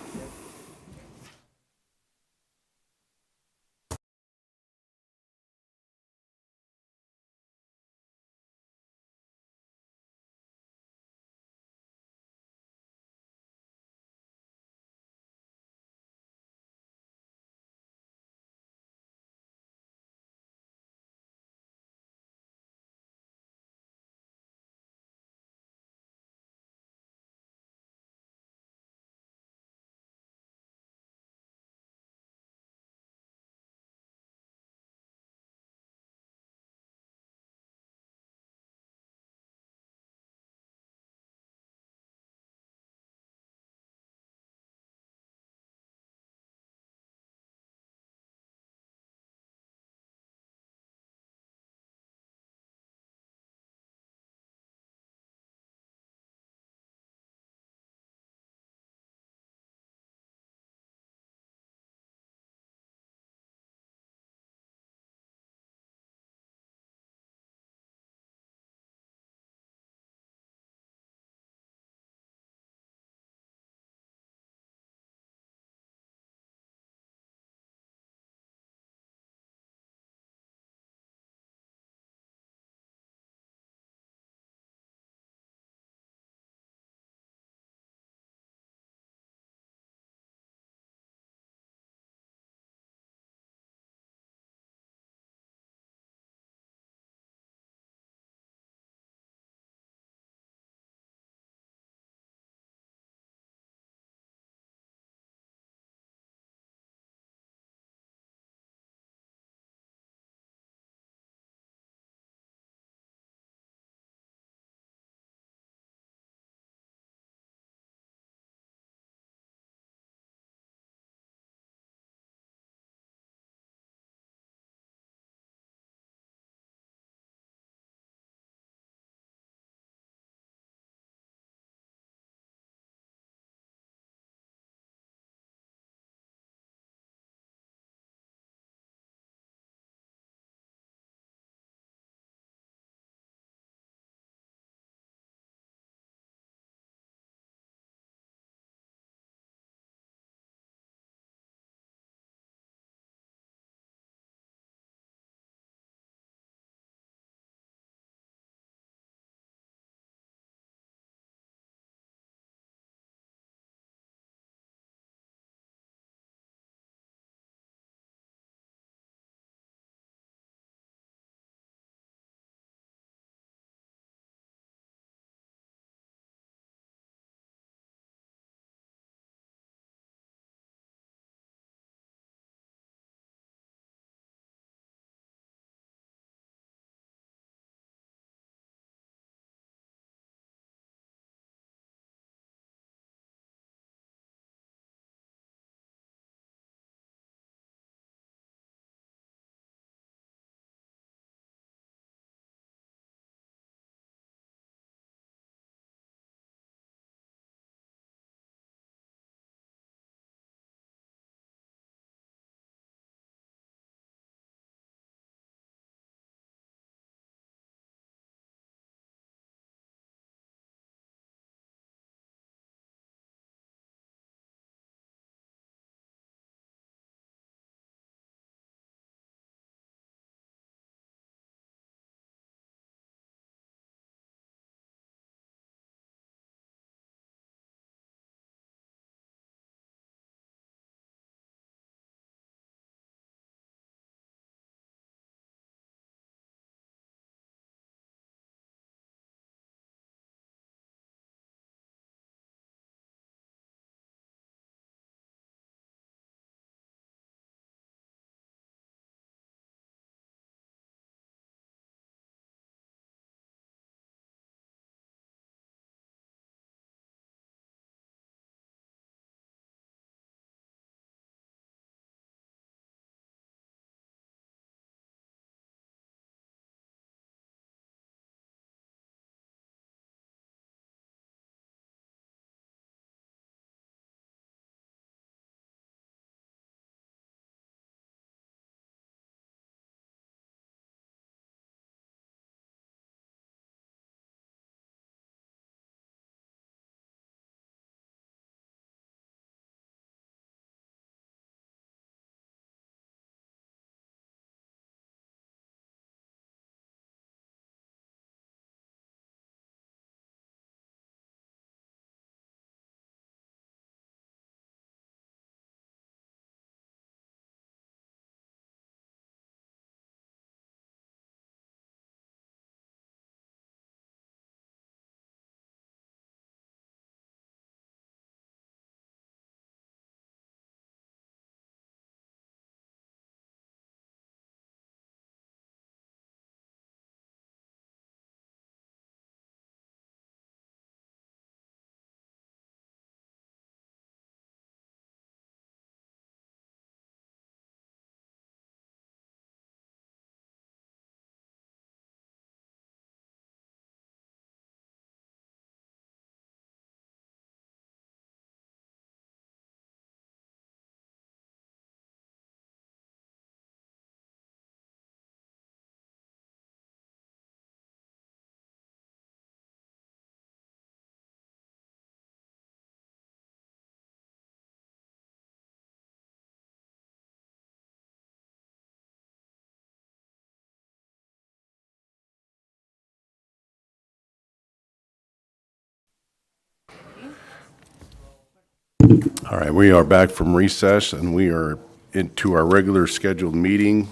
All right, we are back from recess, and we are into our regular scheduled meeting.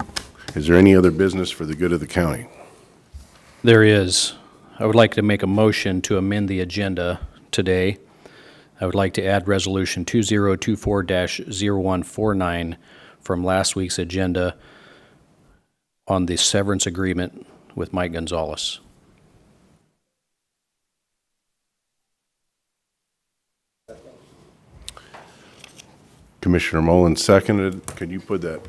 Is there any other business for the good of the county? There is. I would like to make a motion to amend the agenda today. I would like to add Resolution 2024-0149 from last week's agenda on the severance agreement with Mike Gonzalez. Commissioner Mullen seconded. Can you put that?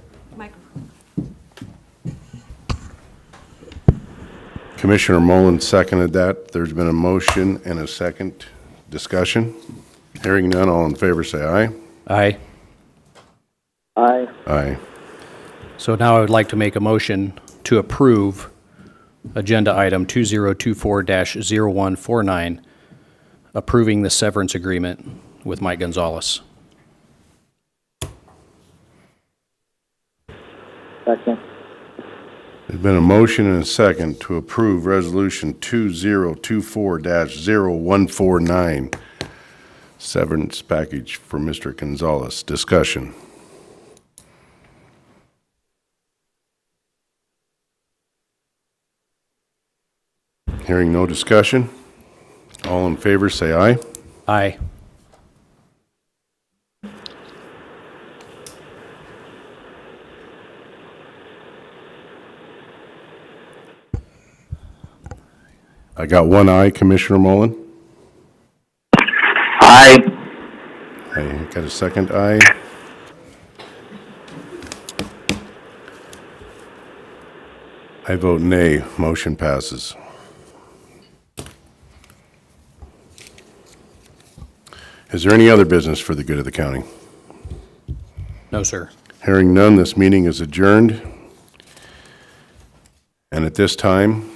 Commissioner Mullen seconded that. There's been a motion and a second. Discussion? Hearing none, all in favor say aye. Aye. Aye. Aye. So now I would like to make a motion to approve agenda item 2024-0149, approving the severance agreement with Mike Gonzalez. Second. There's been a motion and a second to approve Resolution 2024-0149, severance package for Mr. Gonzalez. Discussion. Hearing no discussion, all in favor say aye. Aye. I got one aye, Commissioner Mullen. Aye. I got a second aye. I vote nay. Motion passes. Is there any other business for the good of the county? No, sir. Hearing none, this meeting is adjourned. And at this time,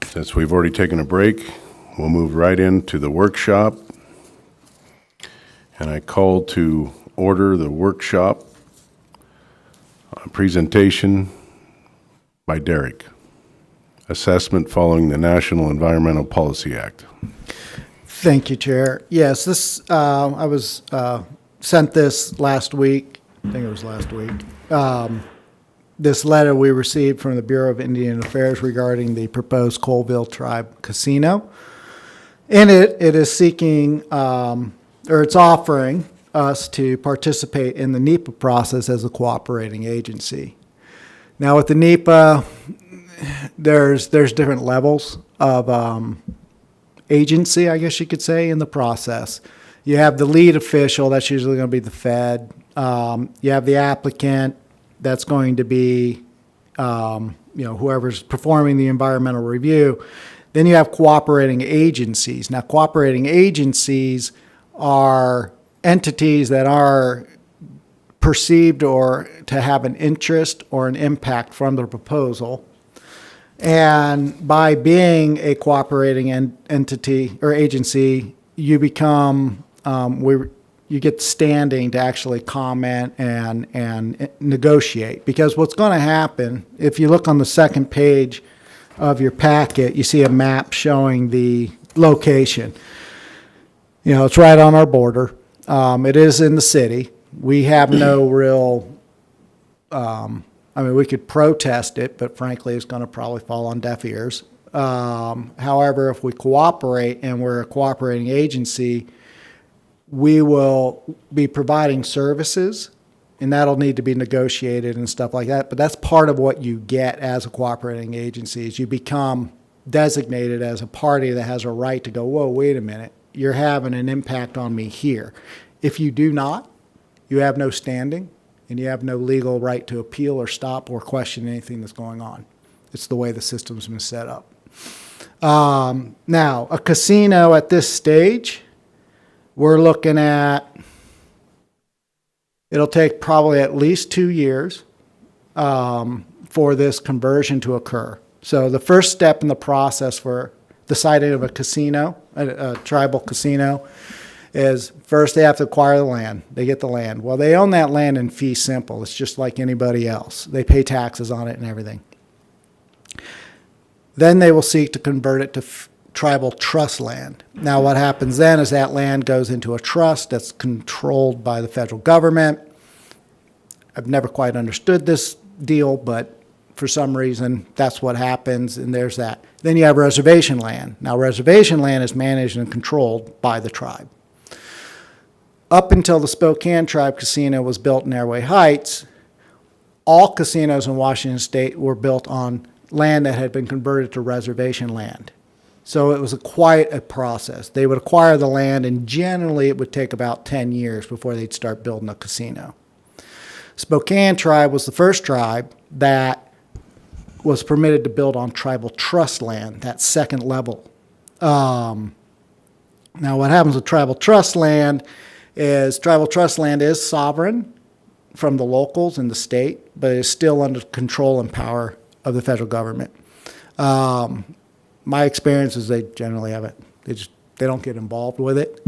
since we've already taken a break, we'll move right into the workshop. And I call to order the workshop presentation by Derek. Assessment following the National Environmental Policy Act. Thank you, Chair. Yes, this, I was sent this last week. I think it was last week. This letter we received from the Bureau of Indian Affairs regarding the proposed Colville Tribe Casino. And it is seeking, or it's offering us to participate in the NEPA process as a cooperating agency. Now with the NEPA, there's different levels of agency, I guess you could say, in the process. You have the lead official, that's usually going to be the Fed. You have the applicant, that's going to be whoever's performing the environmental review. Then you have cooperating agencies. Now, cooperating agencies are entities that are perceived or to have an interest or an impact from the proposal. And by being a cooperating entity or agency, you become, you get standing to actually comment and negotiate. Because what's going to happen, if you look on the second page of your packet, you see a map showing the location. You know, it's right on our border. It is in the city. We have no real, we could protest it, but frankly, it's going to probably fall on deaf ears. However, if we cooperate and we're a cooperating agency, we will be providing services, and that'll need to be negotiated and stuff like that. But that's part of what you get as a cooperating agency is you become designated as a party that has a right to go, whoa, wait a minute, you're having an impact on me here. If you do not, you have no standing, and you have no legal right to appeal or stop or question anything that's going on. It's the way the system's been set up. Now, a casino at this stage, we're looking at, it'll take probably at least 2 years for this conversion to occur. So the first step in the process for the siting of a casino, a tribal casino, is first they have to acquire the land. They get the land. Well, they own that land in fee simple. It's just like anybody else. They pay taxes on it and everything. Then they will seek to convert it tribal trust land. Now, what happens then is that land goes into a trust that's controlled by the federal government. I've never quite understood this deal, but for some reason, that's what happens, and there's that. Then you have reservation land. Now, reservation land is managed and controlled by the tribe. Up until the Spokane Tribe Casino was built in Airway Heights, all casinos in Washington State were built on land that had been converted to reservation land. So it was quite a process. They would acquire the land, and generally it would take about 10 years before they'd start building a casino. Spokane Tribe was the first tribe that was permitted to build on tribal trust land, that second level. Now, what happens with tribal trust land is sovereign from the locals in the state, but it is still under control and power of the federal government. My experience is they generally have it. They don't get involved with it.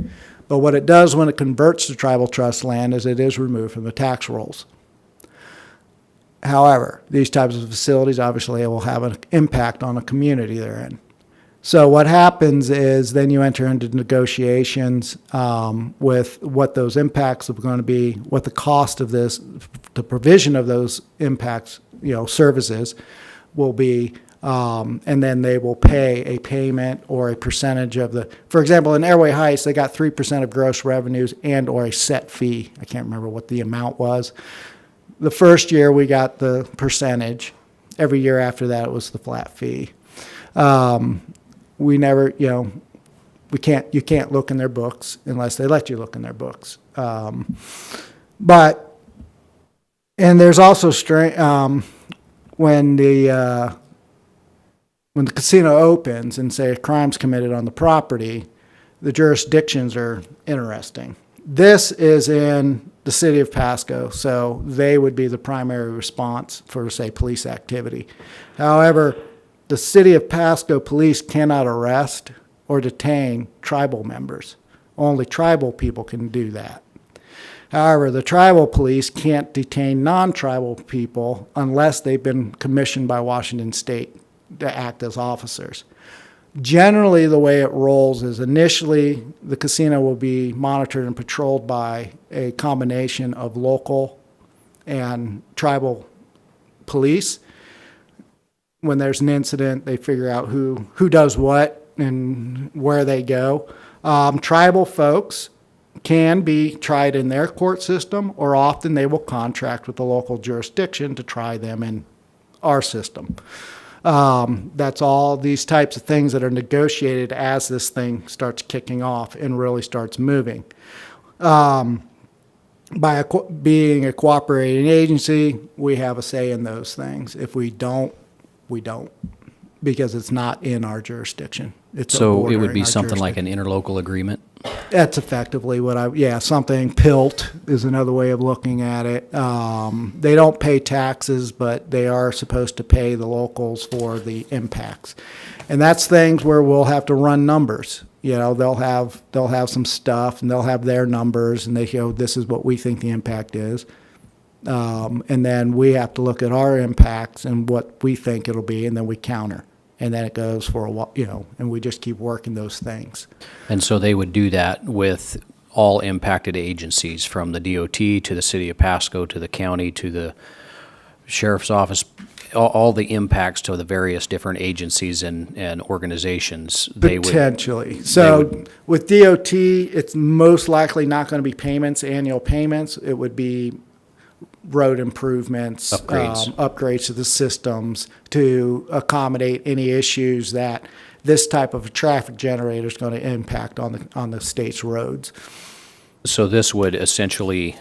But what it does when it converts to tribal trust land is it is removed from the tax rolls. However, these types of facilities obviously will have an impact on the community they're in. So what happens is then you enter into negotiations with what those impacts are going to be, what the cost of this, the provision of those impacts, services will be, and then they will pay a payment or a percentage of the, for example, in Airway Heights, they got 3% of gross revenues and or a set fee. I can't remember what the amount was. The first year we got the percentage. Every year after that it was the flat fee. We never, you can't look in their books unless they let you look in their books. And there's also when the casino opens and say a crime's committed on the property, the jurisdictions are interesting. This is in the city of Pasco, so they would be the primary response for, say, police activity. However, the city of Pasco police cannot arrest or detain tribal members. Only tribal people can do that. However, the tribal police can't detain non-tribal people unless they've been commissioned by Washington State to act as officers. Generally, the way it rolls is initially the casino will be monitored and patrolled by a combination of local and tribal police. When there's an incident, they figure out who does what and where they go. Tribal folks can be tried in their court system, or often they will contract with the local jurisdiction to try them in our system. That's all these types of things that are negotiated as this thing starts kicking off and really starts moving. By being a cooperating agency, we have a say in those things. If we don't, we don't, because it's not in our jurisdiction. It's So it would be bordering our something like jurisdiction. an interlocal agreement? That's effectively what something PILT is another way of looking at it. They don't pay taxes, but they are supposed to pay the locals for the impacts. And that's things where we'll have to run numbers. They'll have some stuff and they'll have their numbers and they go, this is what we think the impact is. And then we have to look at our impacts and what we think it'll be, and then we counter. And then it goes for a while, and we just keep working those things. And so they would do that with all impacted agencies, from the DOT to the city of Pasco to the county to the sheriff's office, all the impacts to the various different agencies and organizations. Potentially. So with DOT, it's most likely not going to be payments, annual payments. It would be road improvements, upgrades to the systems to accommodate any issues that this type of a traffic generator is going to impact on the state's roads. So this would essentially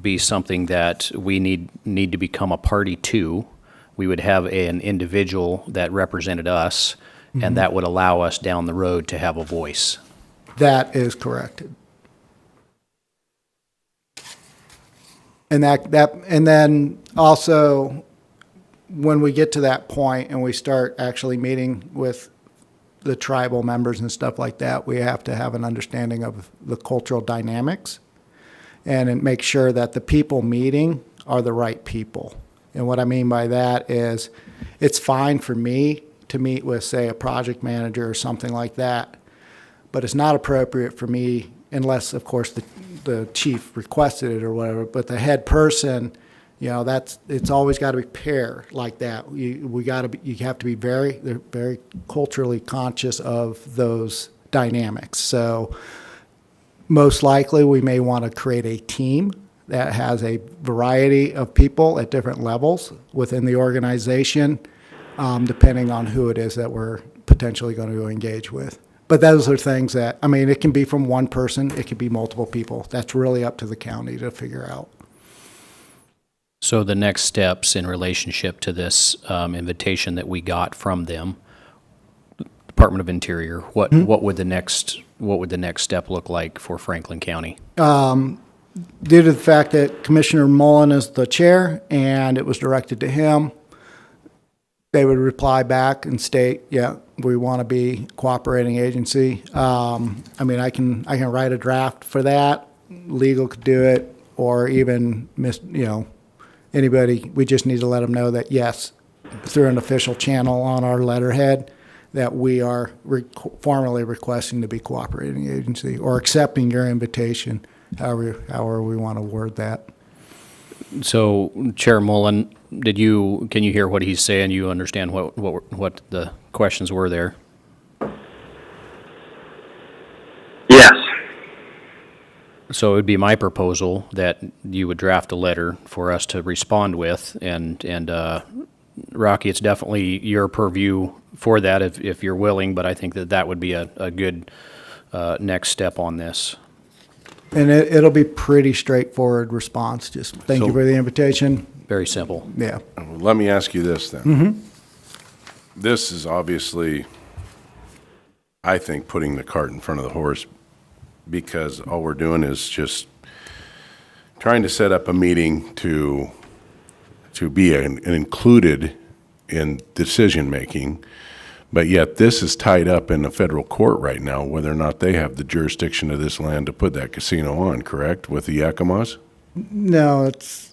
be something that we need to become a party to. We would have an individual that represented us, and that would allow us down the road to have a voice. That is correct. And and then also, when we get to that point and we start actually meeting with the tribal members and stuff like that, we have to have an understanding of the cultural dynamics and make sure that the people meeting are the right people. And what I mean by that is, it's fine for me to meet with, say, a project manager or something like that. But it's not appropriate for me unless, of course, the chief requested it or whatever, but the head person, you know, it's always got to be paired like that. You have to be they're very culturally conscious of those dynamics. So most likely we may want to create a team that has a variety of people at different levels within the organization, depending on who it is that we're potentially going to engage with. But those are things that, I mean, it can be from one person, it could be multiple people. That's really up to the county to figure out. So the next steps in relationship to this invitation that we got from them, Department of Interior, what would the next step look like for Franklin County? Due to the fact that Commissioner Mullen is the chair and it was directed to him, they would reply back and state, yeah, we want to be cooperating agency. I mean, I can write a draft for that. Legal could do it, or even anybody. We just need to let them know that yes, through an official channel on our letterhead, that we are formally requesting to be cooperating agency or accepting your invitation, however we want to word that. So, Chair Mullen, can you hear what he's saying? You understand what the questions were there? Yes. So it would be my proposal that you would draft a letter for us to respond with, and Rocky, it's definitely your purview for that if you're willing, but I think that would be a good next step on this. And it'll be pretty straightforward response. Just thank you for the invitation. Very simple. Yeah. Let me ask you this then. This is obviously, I think, putting the cart in front of the horse, because all we're doing is just trying to set up a meeting to be included in decision-making, but yet this is tied up in the federal court right now, whether or not they have the jurisdiction of this land to put that casino on, correct, with the Yakimas? No, it's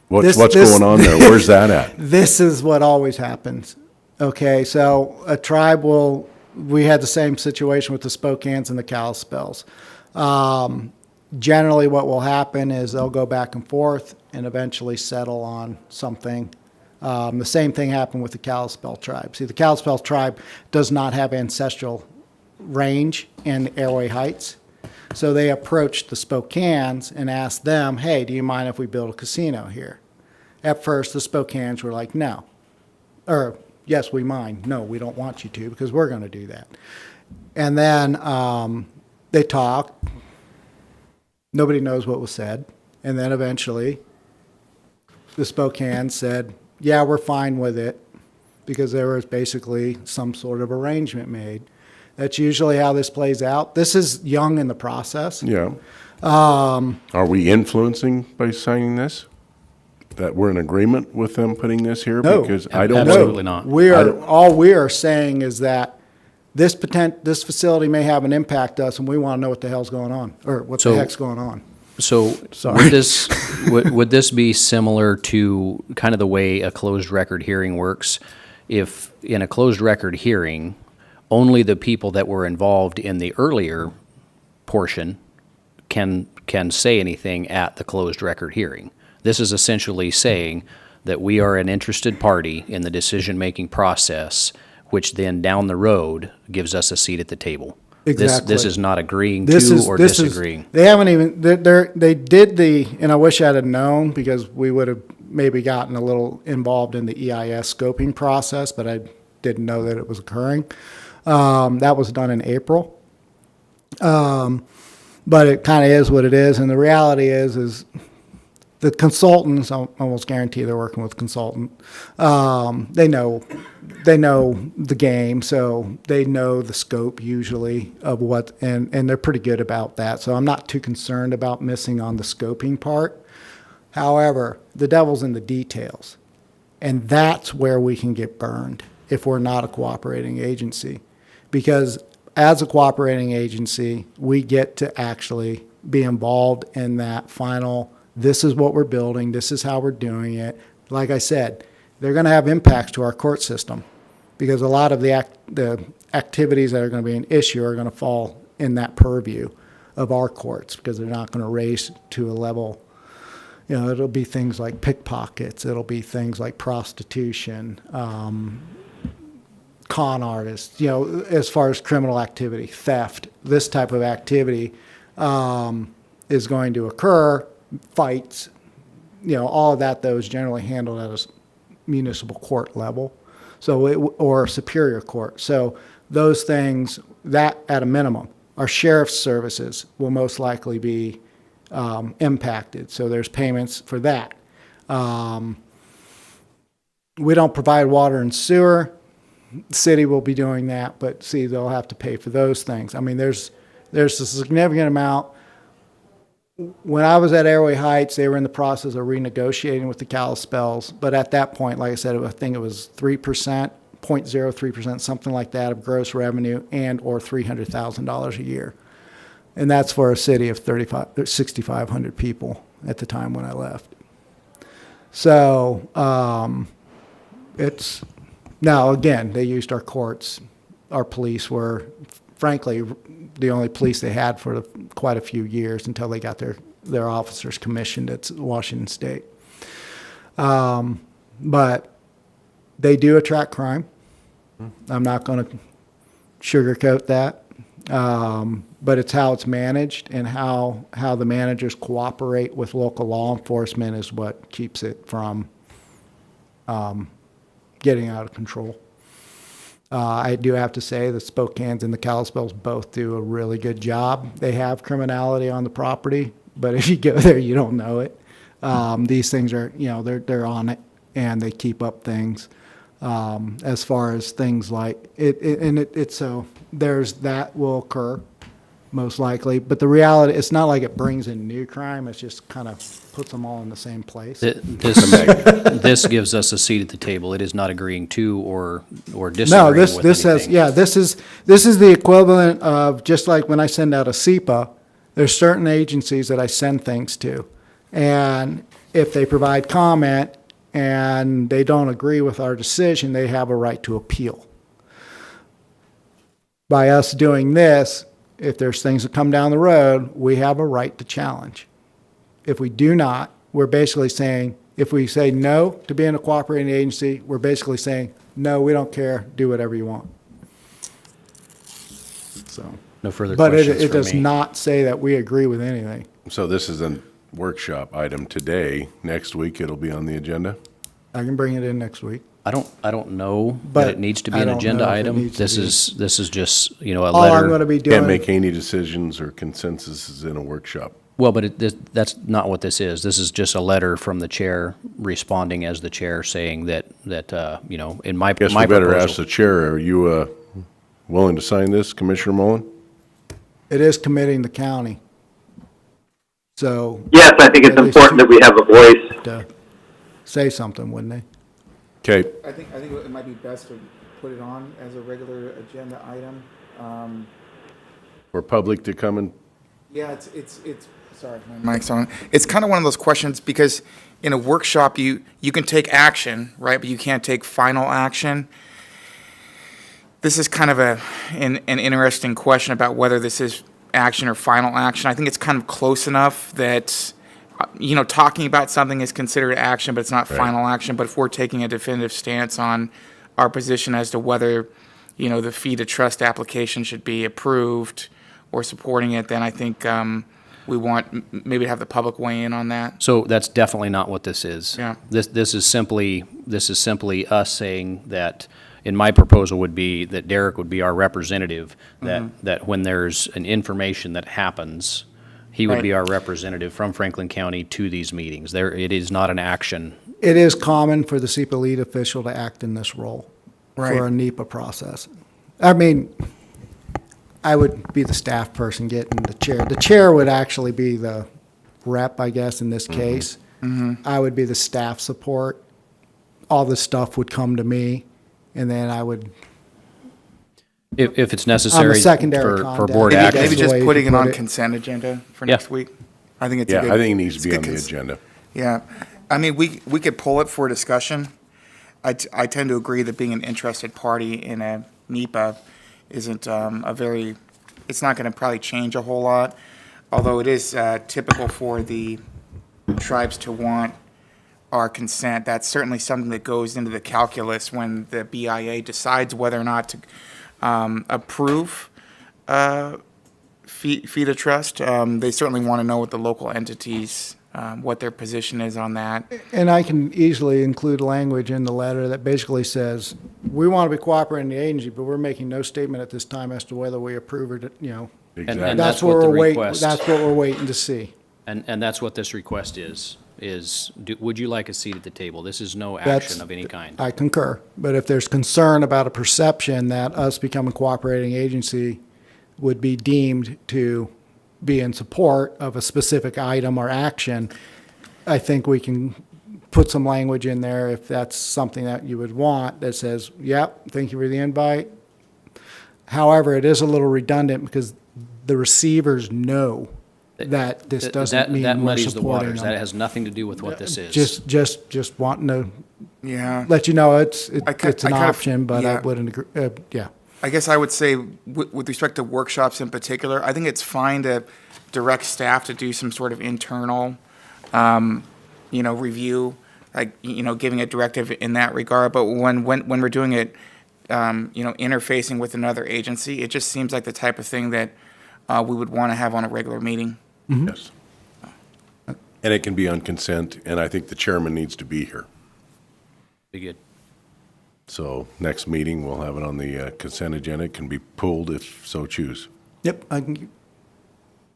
What's This- going on there? Where's that at? this is what always happens. Okay, so a tribe we had the same situation with the Spokanes and the Kalispels. Generally what will happen is they'll go back and forth and eventually settle on something. The same thing happened with the Kalispel tribe. See, the Kalispel tribe does not have ancestral range in Airway Heights. So they approached the Spokanes and asked them, hey, do you mind if we build a casino here? At first, the Spokanes were like, no. Or, yes, we mind. No, we don't want you to, because we're going to do that. And then they talked. Nobody knows what was said. And then eventually, the Spokane said, yeah, we're fine with it, because there was basically some sort of arrangement made. That's usually how this plays out. This is young in the process. Yeah. Are we influencing by signing this? That we're in agreement with them putting this here? No. Because I don't know. Absolutely not. All we are saying is that this facility may have an impact to us, and we want to know what the hell's going on, or what So- the heck's going on. So Sorry. would this be similar to kind of the way a closed record hearing works? If in a closed record hearing, only the people that were involved in the earlier portion can say anything at the closed record hearing. This is essentially saying that we are an interested party in the decision-making process, which then down the road gives us a seat at the table. Exactly. This is not agreeing This to is or this is disagreeing. they haven't even they did and I wish I'd have known, because we would have maybe gotten a little involved in the EIS scoping process, but I didn't know that it was occurring. That was done in April. But it kind of is what it is, and the reality is the consultants, I almost guarantee they're working with a consultant. They know the game, so they know the scope usually of what, and they're pretty good about that. So I'm not too concerned about missing on the scoping part. However, the devil's in the details, and that's where we can get burned if we're not a cooperating agency. Because as a cooperating agency, we get to actually be involved in that final, this is what we're building, this is how we're doing it. Like I said, they're going to have impacts to our court system because a lot of the activities that are going to be an issue are going to fall in that purview of our courts because they're not going to raise to a level. You know, it'll be things like pickpockets. It'll be things like prostitution, con artists, you know, as far as criminal activity, theft, this type of activity is going to occur, fights, you know, all of that, though, is generally handled at a municipal court level, or superior court. So those things, that at a minimum, our sheriff's services will most likely be impacted. So there's payments for that. We don't provide water and sewer. The city will be doing that, but see, they'll have to pay for those things. I mean, there's a significant amount. When I was at Airway Heights, they were in the process of renegotiating with the Kalispels, but at that point, like I said, I think it was 3%, 0.03%, something like that of gross revenue and or $300,000 a year. And that's for a city of 6,500 people at the time when I left. So it's, now again, they used our courts. Our police were, frankly, the only police they had for quite a few years until they got their officers commissioned at Washington State. But they do attract crime. I'm not going to sugarcoat that. But it's how it's managed and how the managers cooperate with local law enforcement is what keeps it from getting out of control. I do have to say that Spokane's and the Kalispels both do a really good job. They have criminality on the property, but if you go there, you don't know it. These things are, you know, they're on it and they keep up things. As far as things like it's so there's that will occur most likely, but the reality, it's not like it brings in new crime. It just kind of puts them all in the same place. This gives us a seat at the table. It is not agreeing to or disagreeing No, with this says, anything. yeah, this is the equivalent of, just like when I send out a SEPA, there's certain agencies that I send things to. And if they provide comment and they don't agree with our decision, they have a right to appeal. By us doing this, if there's things that come down the road, we have a right to challenge. If we do not, we're basically saying, if we say no to being a cooperating agency, we're basically saying, no, we don't care, do whatever you want. So, No further but questions it from does me. not say that we agree with anything. So this is a workshop item today. Next week, it'll be on the agenda? I can bring it in next week. I don't know But that it needs to be I an don't agenda know if it item. needs to This be. is just, you know, a All I'm going to letter. be Can't doing, make any decisions or consensuses in a workshop. Well, but that's not what this is. This is just a letter from the chair responding as the chair saying that, you know, in my Guess my we better ask proposal. the chair, are you willing to sign this, Commissioner Mullen? it is committing the county. So, Yes, I think it's At least important that we have a voice. to say something, wouldn't they? Okay, I think it might be best to put it on as a regular agenda item. for public to come and, Yeah, it's sorry, my mic's on. It's kind of one of those questions because in a workshop you can take action, right? But you can't take final action. This is kind of an interesting question about whether this is action or final action. I think it's kind of close enough that you know, talking about something is considered action, but it's not final action. But if we're taking a definitive stance on our position as to whether, you know, the fee to trust application should be approved or supporting it, then I think we want maybe to have the public weigh in on that. So that's definitely not what this is. Yeah. This is simply us saying that, in my proposal would be that Derek would be our representative, that when there's an information that happens, he would be Right. our representative from Franklin County to these meetings. It is not an action. It is common for the SEPA lead official to act in this role Right. for a NEPA process. I mean, I would be the staff person getting the chair. The chair would actually be the rep, I guess, in this case. I would be the staff support. All this stuff would come to me, and then I would, If it's necessary secondary for contact. board Maybe action. Maybe the way just you putting it put on it. consent agenda for Yeah. next week. I think it's a yeah, good. I think it needs it's to be good on the cons- agenda. Yeah, I mean, we could pull it for discussion, I tend to agree that being an interested party in a NEPA isn't it's not going to probably change a whole lot, although it is typical for the tribes to want our consent. That's certainly something that goes into the calculus when the BIA decides whether or not to approve fee to trust. They certainly want to know what the local entities, what their position is on that. And I can easily include language in the letter that basically says, we want to be cooperating with the agency, but we're making no statement at this time as to whether we approve it, you know. Exactly. And That's what the we're waiting, request- that's what we're waiting to see. And that's what this request is would you like a seat at the table? This is no That's- action of any kind. I concur. But if there's concern about a perception that us becoming a cooperating agency would be deemed to be in support of a specific item or action, I think we can put some language in there if that's something that you would want that says, yep, thank you for the invite. However, it is a little redundant because the receivers know that this doesn't mean That we're muddies the supporting waters. That them. has nothing to do with what this is. Just wanting to Yeah. let you know it's I it's kind an of- option, but I yeah. wouldn't agree, yeah. I guess I would say, with respect to workshops in particular, I think it's fine to direct staff to do some sort of internal, review, like, giving a directive in that regard. But when we're doing it, interfacing with another agency, it just seems like the type of thing that we would want to have on a regular meeting. Yes. And it can be on consent, and I think the chairman needs to be here. Be good. So next meeting, we'll have it on the consent agenda. It can be pulled if so choose. Yep, I can,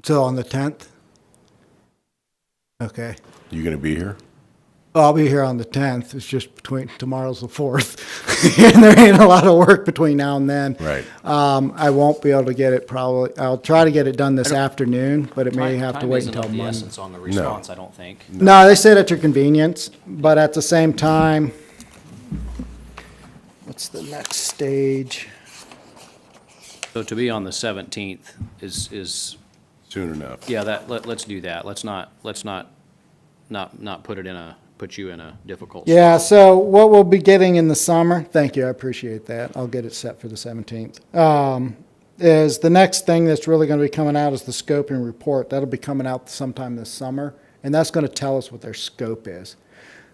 so on the 10th? Okay. You going to be here? I'll be here on the 10th. It's just tomorrow's the 4th. And there ain't a lot of work between now and then. Right. I won't be able to get it probably, I'll try to get it done this afternoon, but it may have to wait until Time isn't of the Monday. essence on the response, I don't think. No, they say it at your convenience, but at the same time, what's the next stage? So to be on the 17th is, Soon enough. yeah, let's do that. Let's not put you in a difficult. Yeah, so what we'll be getting in the summer, thank you, I appreciate that. I'll get it set for the 17th. Is the next thing that's really going to be coming out is the scoping report. That'll be coming out sometime this summer, and that's going to tell us what their scope is.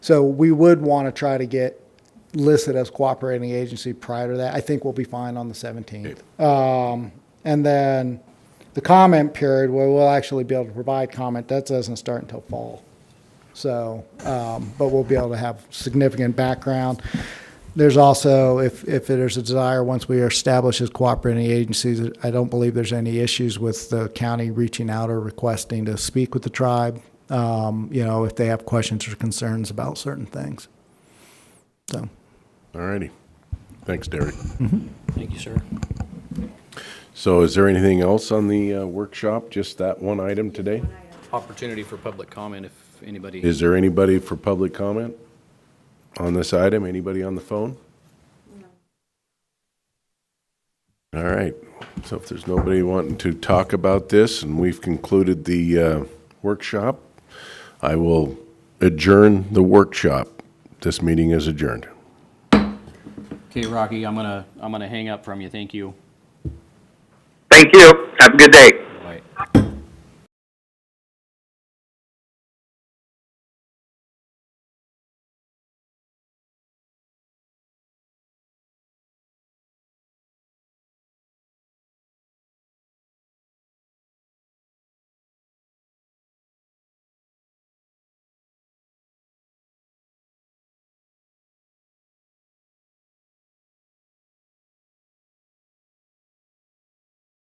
So we would want to try to get listed as cooperating agency prior to that. I think we'll be fine on the 17th. And then the comment period, where we'll actually be able to provide comment, that doesn't start until fall. So, but we'll be able to have significant background. There's also, if there's a desire, once we are established as cooperating agencies, I don't believe there's any issues with the county reaching out or requesting to speak with the tribe, if they have questions or concerns about certain things. So, All righty. Thanks, Derek. Thank you, sir. So is there anything else on the workshop? Just that one item today? Opportunity for public comment if anybody. Is there anybody for public comment on this item? Anybody on the phone? No. All right. So if there's nobody wanting to talk about this and we've concluded the workshop, I will adjourn the workshop. This meeting is adjourned. Okay, Rocky, I'm gonna hang up from you. Thank you. Thank you. Have a good day.